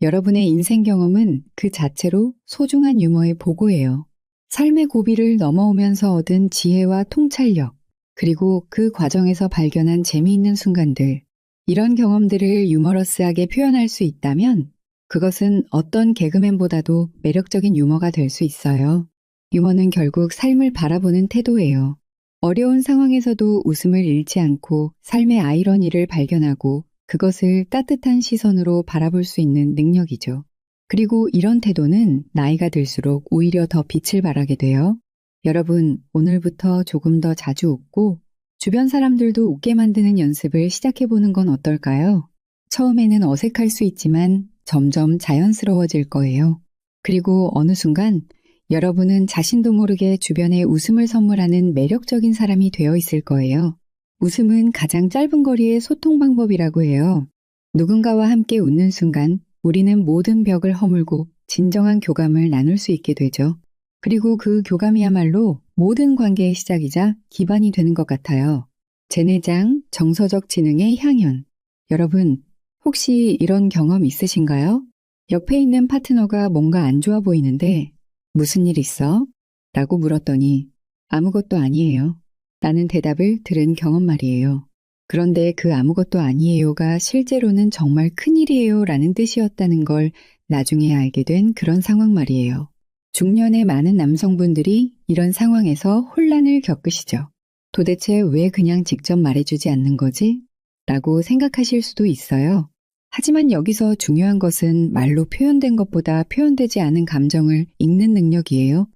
여러분의 인생 경험은 그 자체로 소중한 유머의 보고예요. 삶의 고비를 넘어오면서 얻은 지혜와 통찰력, 그리고 그 과정에서 발견한 재미있는 순간들, 이런 경험들을 유머러스하게 표현할 수 있다면 그것은 어떤 개그맨보다도 매력적인 유머가 될 수 있어요. 유머는 결국 삶을 바라보는 태도예요. 어려운 상황에서도 웃음을 잃지 않고 삶의 아이러니를 발견하고 그것을 따뜻한 시선으로 바라볼 수 있는 능력이죠. 그리고 이런 태도는 나이가 들수록 오히려 더 빛을 발하게 돼요. 여러분, 오늘부터 조금 더 자주 웃고 주변 사람들도 웃게 만드는 연습을 시작해보는 건 어떨까요? 처음에는 어색할 수 있지만 점점 자연스러워질 거예요. 그리고 어느 순간 여러분은 자신도 모르게 주변에 웃음을 선물하는 매력적인 사람이 되어 있을 거예요. 웃음은 가장 짧은 거리의 소통 방법이라고 해요. 누군가와 함께 웃는 순간 우리는 모든 벽을 허물고 진정한 교감을 나눌 수 있게 되죠. 그리고 그 교감이야말로 모든 관계의 시작이자 기반이 되는 것 같아요. 재내장, 정서적 지능의 향연. 여러분, 혹시 이런 경험 있으신가요? 옆에 있는 파트너가 뭔가 안 좋아 보이는데 무슨 일 있어? 라고 물었더니 아무것도 아니에요. 라는 대답을 들은 경험 말이에요. 그런데 그 아무것도 아니에요가 실제로는 정말 큰일이에요 라는 뜻이었다는 걸 나중에 알게 된 그런 상황 말이에요. 중년의 많은 남성분들이 이런 상황에서 혼란을 겪으시죠. 도대체 왜 그냥 직접 말해주지 않는 거지? 라고 생각하실 수도 있어요. 하지만 여기서 중요한 것은 말로 표현된 것보다 표현되지 않은 감정을 읽는 능력이에요.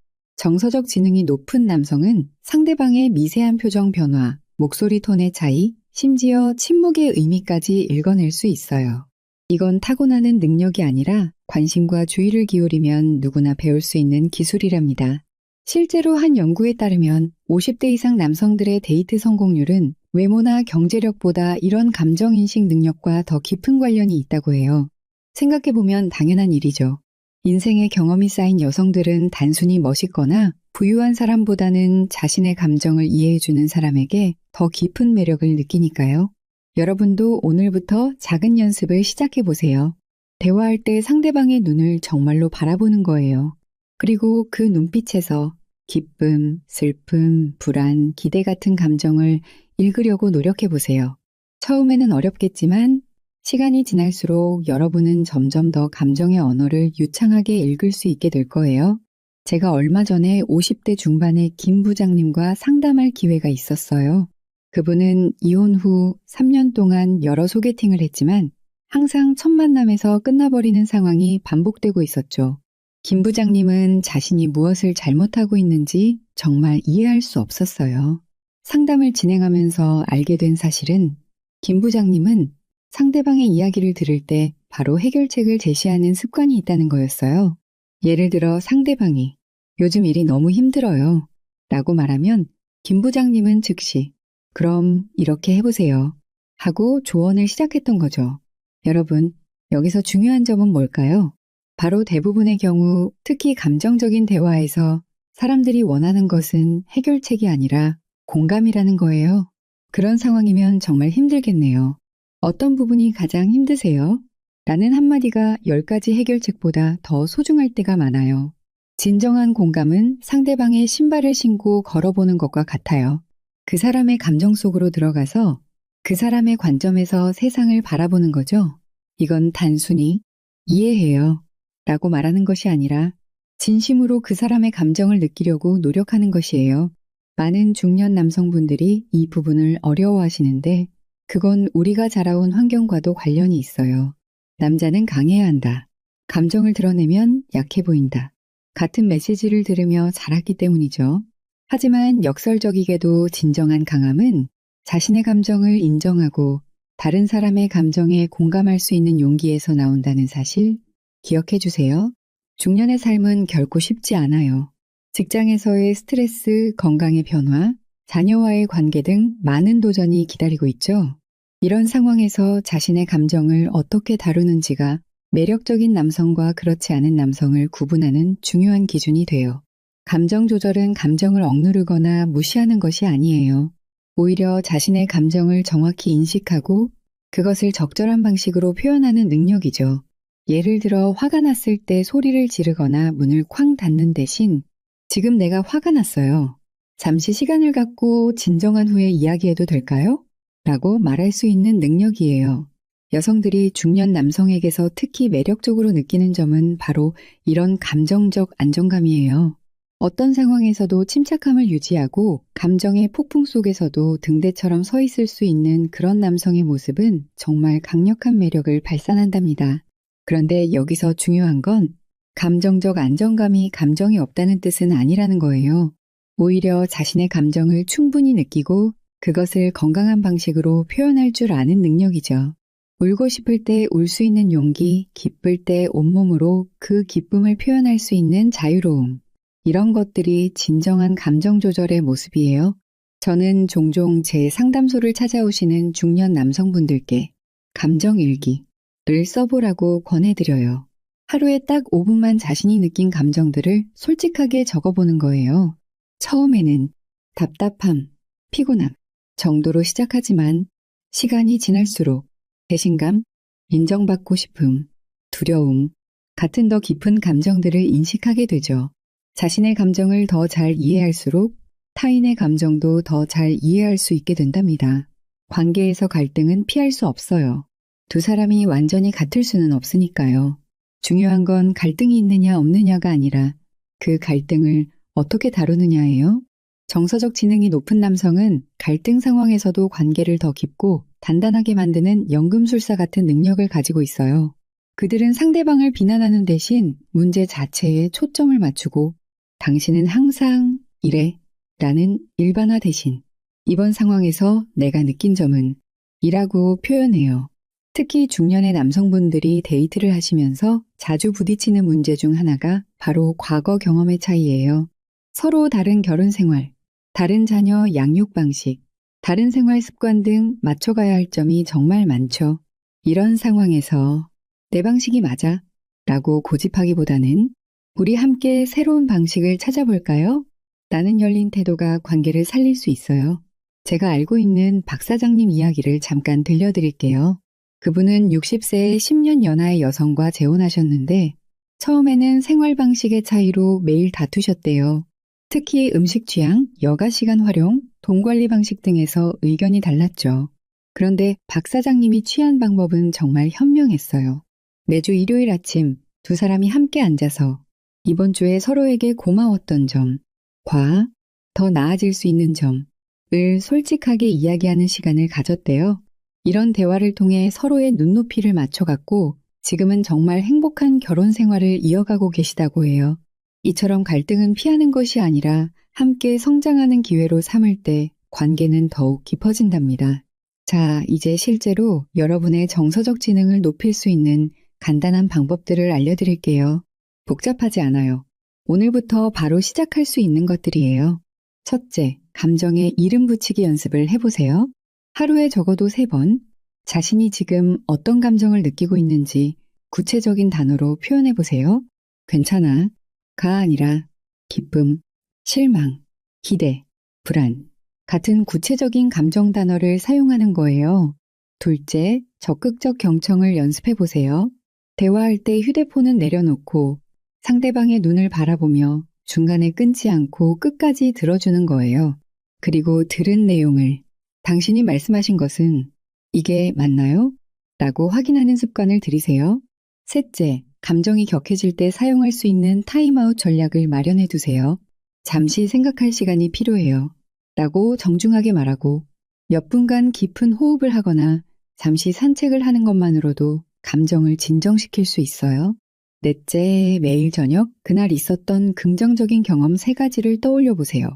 정서적 지능이 높은 남성은 상대방의 미세한 표정 변화, 목소리 톤의 차이, 심지어 침묵의 의미까지 읽어낼 수 있어요. 이건 타고나는 능력이 아니라 관심과 주의를 기울이면 누구나 배울 수 있는 기술이랍니다. 실제로 한 연구에 따르면 50대 이상 남성들의 데이트 성공률은 외모나 경제력보다 이런 감정인식 능력과 더 깊은 관련이 있다고 해요. 생각해보면 당연한 일이죠. 인생의 경험이 쌓인 여성들은 단순히 멋있거나 부유한 사람보다는 자신의 감정을 이해해주는 사람에게 더 깊은 매력을 느끼니까요. 여러분도 오늘부터 작은 연습을 시작해보세요. 대화할 때 상대방의 눈을 정말로 바라보는 거예요. 그리고 그 눈빛에서 기쁨, 슬픔, 불안, 기대 같은 감정을 읽으려고 노력해보세요. 처음에는 어렵겠지만 시간이 지날수록 여러분은 점점 더 감정의 언어를 유창하게 읽을 수 있게 될 거예요. 제가 얼마 전에 50대 중반의 김 부장님과 상담할 기회가 있었어요. 그분은 이혼 후 3년 동안 여러 소개팅을 했지만 항상 첫 만남에서 끝나버리는 상황이 반복되고 있었죠. 김 부장님은 자신이 무엇을 잘못하고 있는지 정말 이해할 수 없었어요. 상담을 진행하면서 알게 된 사실은 김 부장님은 상대방의 이야기를 들을 때 바로 해결책을 제시하는 습관이 있다는 거였어요. 예를 들어 상대방이 요즘 일이 너무 힘들어요 라고 말하면 김 부장님은 즉시 그럼 이렇게 해보세요 하고 조언을 시작했던 거죠. 여러분, 여기서 중요한 점은 뭘까요? 바로 대부분의 경우 특히 감정적인 대화에서 사람들이 원하는 것은 해결책이 아니라 공감이라는 거예요. 그런 상황이면 정말 힘들겠네요. 어떤 부분이 가장 힘드세요? 라는 한마디가 10가지 해결책보다 더 소중할 때가 많아요. 진정한 공감은 상대방의 신발을 신고 걸어보는 것과 같아요. 그 사람의 감정 속으로 들어가서 그 사람의 관점에서 세상을 바라보는 거죠. 이건 단순히 이해해요 라고 말하는 것이 아니라 진심으로 그 사람의 감정을 느끼려고 노력하는 것이에요. 많은 중년 남성분들이 이 부분을 어려워하시는데 그건 우리가 자라온 환경과도 관련이 있어요. 남자는 강해야 한다. 감정을 드러내면 약해 보인다. 같은 메시지를 들으며 자랐기 때문이죠. 하지만 역설적이게도 진정한 강함은 자신의 감정을 인정하고 다른 사람의 감정에 공감할 수 있는 용기에서 나온다는 사실 기억해 주세요. 중년의 삶은 결코 쉽지 않아요. 직장에서의 스트레스, 건강의 변화, 자녀와의 관계 등 많은 도전이 기다리고 있죠. 이런 상황에서 자신의 감정을 어떻게 다루는지가 매력적인 남성과 그렇지 않은 남성을 구분하는 중요한 기준이 돼요. 감정 조절은 감정을 억누르거나 무시하는 것이 아니에요. 오히려 자신의 감정을 정확히 인식하고 그것을 적절한 방식으로 표현하는 능력이죠. 예를 들어 화가 났을 때 소리를 지르거나 문을 쾅 닫는 대신 지금 내가 화가 났어요. 잠시 시간을 갖고 진정한 후에 이야기해도 될까요? 라고 말할 수 있는 능력이에요. 여성들이 중년 남성에게서 특히 매력적으로 느끼는 점은 바로 이런 감정적 안정감이에요. 어떤 상황에서도 침착함을 유지하고 감정의 폭풍 속에서도 등대처럼 서 있을 수 있는 그런 남성의 모습은 정말 강력한 매력을 발산한답니다. 그런데 여기서 중요한 건 감정적 안정감이 감정이 없다는 뜻은 아니라는 거예요. 오히려 자신의 감정을 충분히 느끼고 그것을 건강한 방식으로 표현할 줄 아는 능력이죠. 울고 싶을 때 울 수 있는 용기, 기쁠 때 온몸으로 그 기쁨을 표현할 수 있는 자유로움. 이런 것들이 진정한 감정 조절의 모습이에요. 저는 종종 제 상담소를 찾아오시는 중년 남성분들께 감정일기를 써보라고 권해드려요. 하루에 딱 5분만 자신이 느낀 감정들을 솔직하게 적어보는 거예요. 처음에는 답답함, 피곤함 정도로 시작하지만 시간이 지날수록 배신감, 인정받고 싶음, 두려움 같은 더 깊은 감정들을 인식하게 되죠. 자신의 감정을 더 잘 이해할수록 타인의 감정도 더 잘 이해할 수 있게 된답니다. 관계에서 갈등은 피할 수 없어요. 두 사람이 완전히 같을 수는 없으니까요. 중요한 건 갈등이 있느냐 없느냐가 아니라 그 갈등을 어떻게 다루느냐예요. 정서적 지능이 높은 남성은 갈등 상황에서도 관계를 더 깊고 단단하게 만드는 연금술사 같은 능력을 가지고 있어요. 그들은 상대방을 비난하는 대신 문제 자체에 초점을 맞추고 당신은 항상 이래 라는 일반화 대신 이번 상황에서 내가 느낀 점은 이라고 표현해요. 특히 중년의 남성분들이 데이트를 하시면서 자주 부딪히는 문제 중 하나가 바로 과거 경험의 차이예요. 서로 다른 결혼 생활, 다른 자녀 양육 방식, 다른 생활 습관 등 맞춰가야 할 점이 정말 많죠. 이런 상황에서 내 방식이 맞아 라고 고집하기보다는 우리 함께 새로운 방식을 찾아볼까요? 라는 열린 태도가 관계를 살릴 수 있어요. 제가 알고 있는 박 사장님 이야기를 잠깐 들려드릴게요. 그분은 60세의 10년 연하의 여성과 재혼하셨는데 처음에는 생활 방식의 차이로 매일 다투셨대요. 특히 음식 취향, 여가 시간 활용, 돈 관리 방식 등에서 의견이 달랐죠. 그런데 박 사장님이 취한 방법은 정말 현명했어요. 매주 일요일 아침 두 사람이 함께 앉아서 이번 주에 서로에게 고마웠던 점과 더 나아질 수 있는 점을 솔직하게 이야기하는 시간을 가졌대요. 이런 대화를 통해 서로의 눈높이를 맞춰갔고 지금은 정말 행복한 결혼 생활을 이어가고 계시다고 해요. 이처럼 갈등은 피하는 것이 아니라 함께 성장하는 기회로 삼을 때 관계는 더욱 깊어진답니다. 자, 이제 실제로 여러분의 정서적 지능을 높일 수 있는 간단한 방법들을 알려드릴게요. 복잡하지 않아요. 오늘부터 바로 시작할 수 있는 것들이에요. 첫째, 감정에 이름 붙이기 연습을 해보세요. 하루에 적어도 3번 자신이 지금 어떤 감정을 느끼고 있는지 구체적인 단어로 표현해보세요. 괜찮아 가 아니라 기쁨, 실망, 기대, 불안 같은 구체적인 감정 단어를 사용하는 거예요. 둘째, 적극적 경청을 연습해 보세요. 대화할 때 휴대폰은 내려놓고 상대방의 눈을 바라보며 중간에 끊지 않고 끝까지 들어주는 거예요. 그리고 들은 내용을 당신이 말씀하신 것은 이게 맞나요? 라고 확인하는 습관을 들이세요. 셋째, 감정이 격해질 때 사용할 수 있는 타임아웃 전략을 마련해 두세요. 잠시 생각할 시간이 필요해요. 라고 정중하게 말하고 몇 분간 깊은 호흡을 하거나 잠시 산책을 하는 것만으로도 감정을 진정시킬 수 있어요. 넷째, 매일 저녁 그날 있었던 긍정적인 경험 3가지를 떠올려 보세요.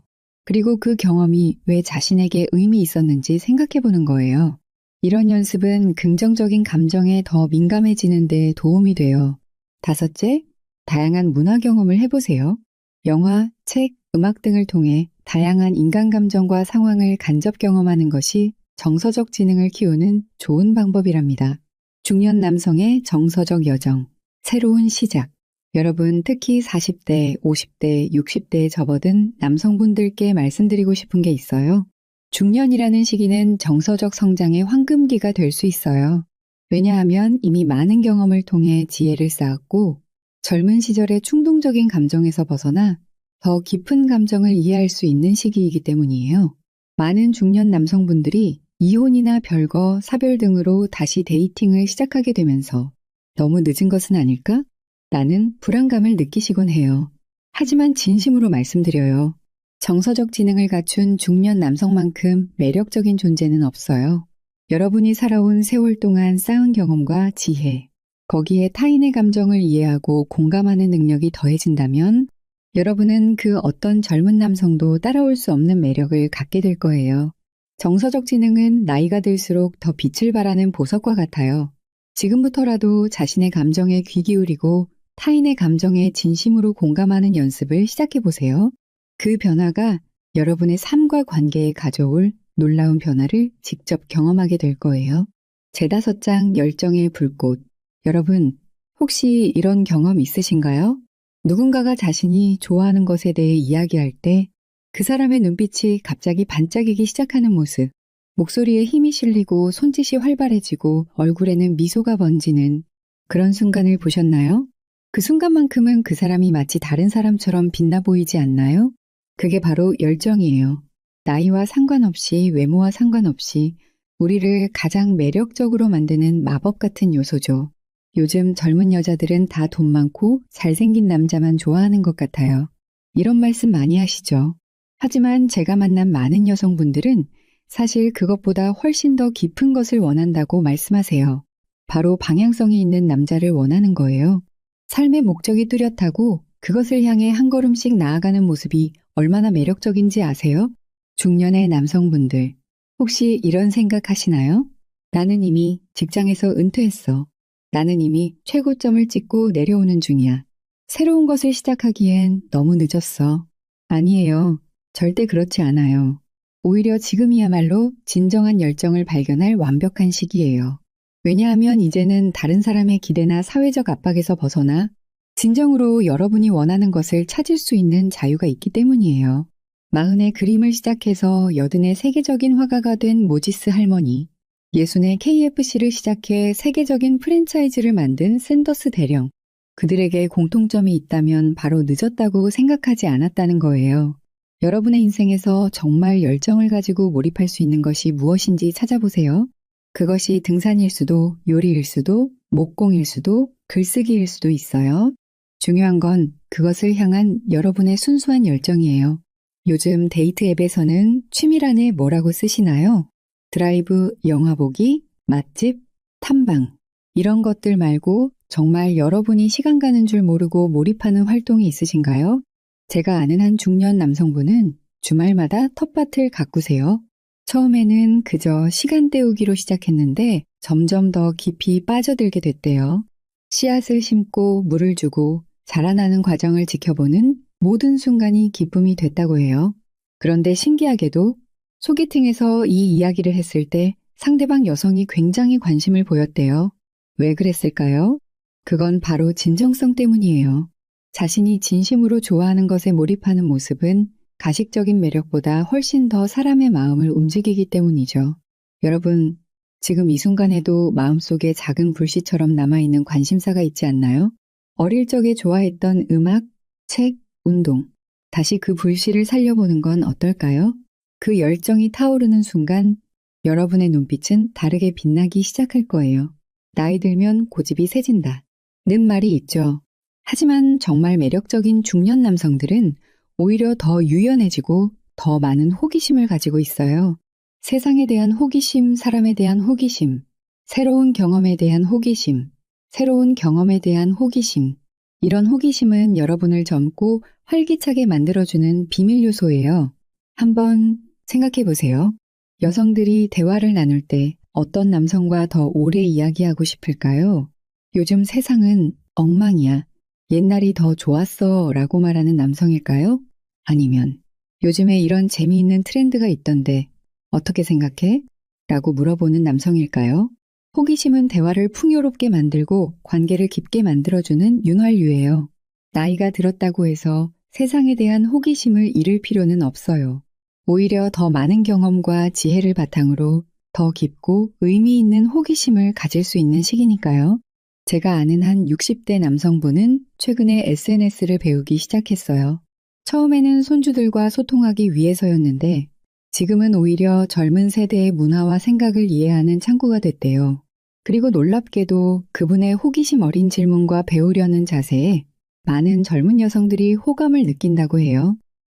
그리고 그 경험이 왜 자신에게 의미 있었는지 생각해 보는 거예요. 이런 연습은 긍정적인 감정에 더 민감해지는 데 도움이 돼요. 다섯째, 다양한 문화 경험을 해보세요. 영화, 책, 음악 등을 통해 다양한 인간 감정과 상황을 간접 경험하는 것이 정서적 지능을 키우는 좋은 방법이랍니다. 중년 남성의 정서적 여정, 새로운 시작. 여러분, 특히 40대, 50대, 60대에 접어든 남성분들께 말씀드리고 싶은 게 있어요. 중년이라는 시기는 정서적 성장의 황금기가 될 수 있어요. 왜냐하면 이미 많은 경험을 통해 지혜를 쌓았고 젊은 시절의 충동적인 감정에서 벗어나 더 깊은 감정을 이해할 수 있는 시기이기 때문이에요. 많은 중년 남성분들이 이혼이나 별거, 사별 등으로 다시 데이팅을 시작하게 되면서 너무 늦은 것은 아닐까? 라는 불안감을 느끼시곤 해요. 하지만 진심으로 말씀드려요. 정서적 지능을 갖춘 중년 남성만큼 매력적인 존재는 없어요. 여러분이 살아온 세월 동안 쌓은 경험과 지혜, 거기에 타인의 감정을 이해하고 공감하는 능력이 더해진다면 여러분은 그 어떤 젊은 남성도 따라올 수 없는 매력을 갖게 될 거예요. 정서적 지능은 나이가 들수록 더 빛을 발하는 보석과 같아요. 지금부터라도 자신의 감정에 귀 기울이고 타인의 감정에 진심으로 공감하는 연습을 시작해 보세요. 그 변화가 여러분의 삶과 관계에 가져올 놀라운 변화를 직접 경험하게 될 거예요. 제5장 열정의 불꽃. 여러분, 혹시 이런 경험 있으신가요? 누군가가 자신이 좋아하는 것에 대해 이야기할 때 그 사람의 눈빛이 갑자기 반짝이기 시작하는 모습, 목소리에 힘이 실리고 손짓이 활발해지고 얼굴에는 미소가 번지는 그런 순간을 보셨나요? 그 순간만큼은 그 사람이 마치 다른 사람처럼 빛나 보이지 않나요? 그게 바로 열정이에요. 나이와 상관없이 외모와 상관없이 우리를 가장 매력적으로 만드는 마법 같은 요소죠. 요즘 젊은 여자들은 다 돈 많고 잘생긴 남자만 좋아하는 것 같아요. 이런 말씀 많이 하시죠. 하지만 제가 만난 많은 여성분들은 사실 그것보다 훨씬 더 깊은 것을 원한다고 말씀하세요. 바로 방향성이 있는 남자를 원하는 거예요. 삶의 목적이 뚜렷하고 그것을 향해 한 걸음씩 나아가는 모습이 얼마나 매력적인지 아세요? 중년의 남성분들, 혹시 이런 생각 하시나요? 나는 이미 직장에서 은퇴했어. 나는 이미 최고점을 찍고 내려오는 중이야. 새로운 것을 시작하기엔 너무 늦었어. 아니에요. 절대 그렇지 않아요. 오히려 지금이야말로 진정한 열정을 발견할 완벽한 시기예요. 왜냐하면 이제는 다른 사람의 기대나 사회적 압박에서 벗어나 진정으로 여러분이 원하는 것을 찾을 수 있는 자유가 있기 때문이에요. 40의 그림을 시작해서 80의 세계적인 화가가 된 모지스 할머니, 60의 KFC를 시작해 세계적인 프랜차이즈를 만든 샌더스 대령, 그들에게 공통점이 있다면 바로 늦었다고 생각하지 않았다는 거예요. 여러분의 인생에서 정말 열정을 가지고 몰입할 수 있는 것이 무엇인지 찾아보세요. 그것이 등산일 수도, 요리일 수도, 목공일 수도, 글쓰기일 수도 있어요. 중요한 건 그것을 향한 여러분의 순수한 열정이에요. 요즘 데이트 앱에서는 취미란에 뭐라고 쓰시나요? 드라이브, 영화 보기, 맛집, 탐방. 이런 것들 말고 정말 여러분이 시간 가는 줄 모르고 몰입하는 활동이 있으신가요? 제가 아는 한 중년 남성분은 주말마다 텃밭을 가꾸세요. 처음에는 그저 시간 때우기로 시작했는데 점점 더 깊이 빠져들게 됐대요. 씨앗을 심고 물을 주고 자라나는 과정을 지켜보는 모든 순간이 기쁨이 됐다고 해요. 그런데 신기하게도 소개팅에서 이 이야기를 했을 때 상대방 여성이 굉장히 관심을 보였대요. 왜 그랬을까요? 그건 바로 진정성 때문이에요. 자신이 진심으로 좋아하는 것에 몰입하는 모습은 가식적인 매력보다 훨씬 더 사람의 마음을 움직이기 때문이죠. 여러분, 지금 이 순간에도 마음속에 작은 불씨처럼 남아있는 관심사가 있지 않나요? 어릴 적에 좋아했던 음악, 책, 운동. 다시 그 불씨를 살려보는 건 어떨까요? 그 열정이 타오르는 순간 여러분의 눈빛은 다르게 빛나기 시작할 거예요. 나이 들면 고집이 세진다. 는 말이 있죠. 하지만 정말 매력적인 중년 남성들은 오히려 더 유연해지고 더 많은 호기심을 가지고 있어요. 세상에 대한 호기심, 사람에 대한 호기심, 새로운 경험에 대한 호기심, 새로운 경험에 대한 호기심. 이런 호기심은 여러분을 젊고 활기차게 만들어주는 비밀 요소예요. 한번 생각해 보세요. 여성들이 대화를 나눌 때 어떤 남성과 더 오래 이야기하고 싶을까요? 요즘 세상은 엉망이야. 옛날이 더 좋았어 라고 말하는 남성일까요? 아니면 요즘에 이런 재미있는 트렌드가 있던데 어떻게 생각해? 라고 물어보는 남성일까요? 호기심은 대화를 풍요롭게 만들고 관계를 깊게 만들어주는 윤활유예요. 나이가 들었다고 해서 세상에 대한 호기심을 잃을 필요는 없어요. 오히려 더 많은 경험과 지혜를 바탕으로 더 깊고 의미 있는 호기심을 가질 수 있는 시기니까요. 제가 아는 한 60대 남성분은 최근에 SNS를 배우기 시작했어요. 처음에는 손주들과 소통하기 위해서였는데 지금은 오히려 젊은 세대의 문화와 생각을 이해하는 창구가 됐대요. 그리고 놀랍게도 그분의 호기심 어린 질문과 배우려는 자세에 많은 젊은 여성들이 호감을 느낀다고 해요.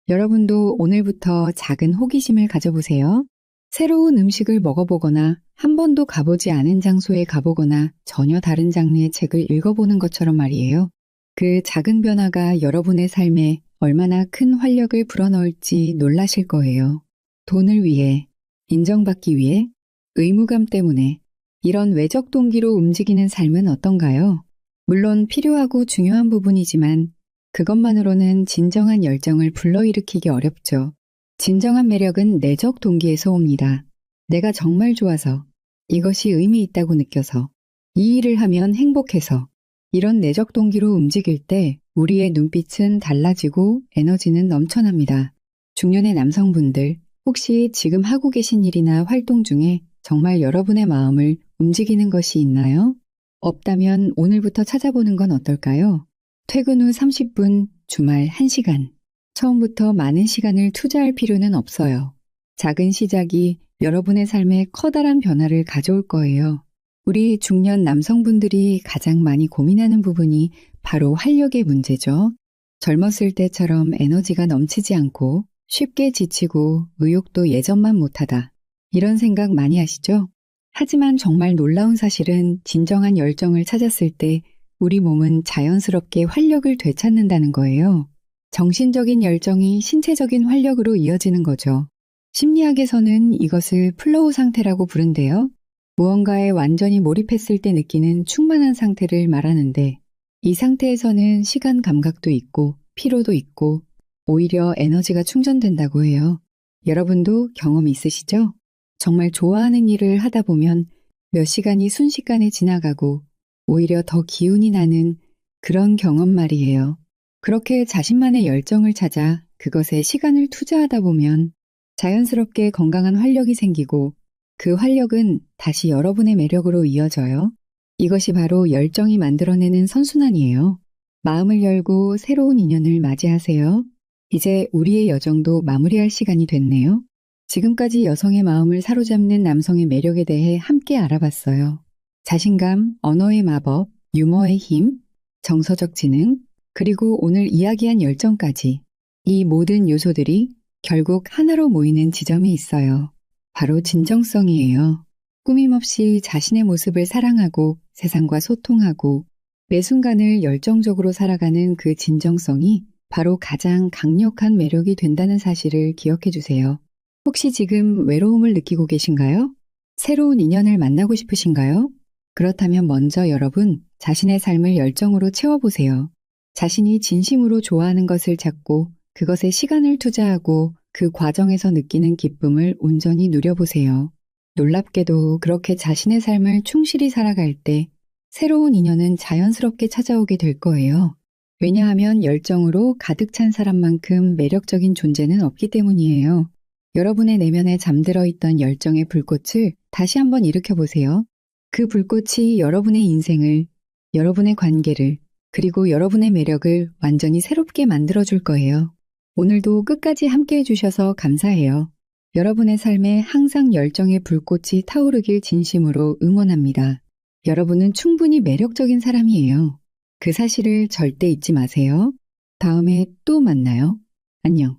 여러분도 오늘부터 작은 호기심을 가져보세요. 새로운 음식을 먹어보거나 한 번도 가보지 않은 장소에 가보거나 전혀 다른 장르의 책을 읽어보는 것처럼 말이에요. 그 작은 변화가 여러분의 삶에 얼마나 큰 활력을 불어넣을지 놀라실 거예요. 돈을 위해, 인정받기 위해, 의무감 때문에 이런 외적 동기로 움직이는 삶은 어떤가요? 물론 필요하고 중요한 부분이지만 그것만으로는 진정한 열정을 불러일으키기 어렵죠. 진정한 매력은 내적 동기에서 옵니다. 내가 정말 좋아서, 이것이 의미 있다고 느껴서, 이 일을 하면 행복해서, 이런 내적 동기로 움직일 때 우리의 눈빛은 달라지고 에너지는 넘쳐납니다. 중년의 남성분들, 혹시 지금 하고 계신 일이나 활동 중에 정말 여러분의 마음을 움직이는 것이 있나요? 없다면 오늘부터 찾아보는 건 어떨까요? 퇴근 후 30분, 주말 1시간. 처음부터 많은 시간을 투자할 필요는 없어요. 작은 시작이 여러분의 삶에 커다란 변화를 가져올 거예요. 우리 중년 남성분들이 가장 많이 고민하는 부분이 바로 활력의 문제죠. 젊었을 때처럼 에너지가 넘치지 않고 쉽게 지치고 의욕도 예전만 못하다. 이런 생각 많이 하시죠? 하지만 정말 놀라운 사실은 진정한 열정을 찾았을 때 우리 몸은 자연스럽게 활력을 되찾는다는 거예요. 정신적인 열정이 신체적인 활력으로 이어지는 거죠. 심리학에서는 이것을 플로우 상태라고 부른대요. 무언가에 완전히 몰입했을 때 느끼는 충만한 상태를 말하는데 이 상태에서는 시간 감각도 있고 피로도 있고 오히려 에너지가 충전된다고 해요. 여러분도 경험 있으시죠? 정말 좋아하는 일을 하다 보면 몇 시간이 순식간에 지나가고 오히려 더 기운이 나는 그런 경험 말이에요. 그렇게 자신만의 열정을 찾아 그것에 시간을 투자하다 보면 자연스럽게 건강한 활력이 생기고 그 활력은 다시 여러분의 매력으로 이어져요. 이것이 바로 열정이 만들어내는 선순환이에요. 마음을 열고 새로운 인연을 맞이하세요. 이제 우리의 여정도 마무리할 시간이 됐네요. 지금까지 여성의 마음을 사로잡는 남성의 매력에 대해 함께 알아봤어요. 자신감, 언어의 마법, 유머의 힘, 정서적 지능, 그리고 오늘 이야기한 열정까지 이 모든 요소들이 결국 하나로 모이는 지점이 있어요. 바로 진정성이에요. 꾸밈없이 자신의 모습을 사랑하고 세상과 소통하고 매 순간을 열정적으로 살아가는 그 진정성이 바로 가장 강력한 매력이 된다는 사실을 기억해 주세요. 혹시 지금 외로움을 느끼고 계신가요? 새로운 인연을 만나고 싶으신가요? 그렇다면 먼저 여러분 자신의 삶을 열정으로 채워보세요. 자신이 진심으로 좋아하는 것을 찾고 그것에 시간을 투자하고 그 과정에서 느끼는 기쁨을 온전히 누려보세요. 놀랍게도 그렇게 자신의 삶을 충실히 살아갈 때 새로운 인연은 자연스럽게 찾아오게 될 거예요. 왜냐하면 열정으로 가득 찬 사람만큼 매력적인 존재는 없기 때문이에요. 여러분의 내면에 잠들어 있던 열정의 불꽃을 다시 한번 일으켜 보세요. 그 불꽃이 여러분의 인생을, 여러분의 관계를, 그리고 여러분의 매력을 완전히 새롭게 만들어 줄 거예요. 오늘도 끝까지 함께 해주셔서 감사해요. 여러분의 삶에 항상 열정의 불꽃이 타오르길 진심으로 응원합니다. 여러분은 충분히 매력적인 사람이에요. 그 사실을 절대 잊지 마세요. 다음에 또 만나요. 안녕.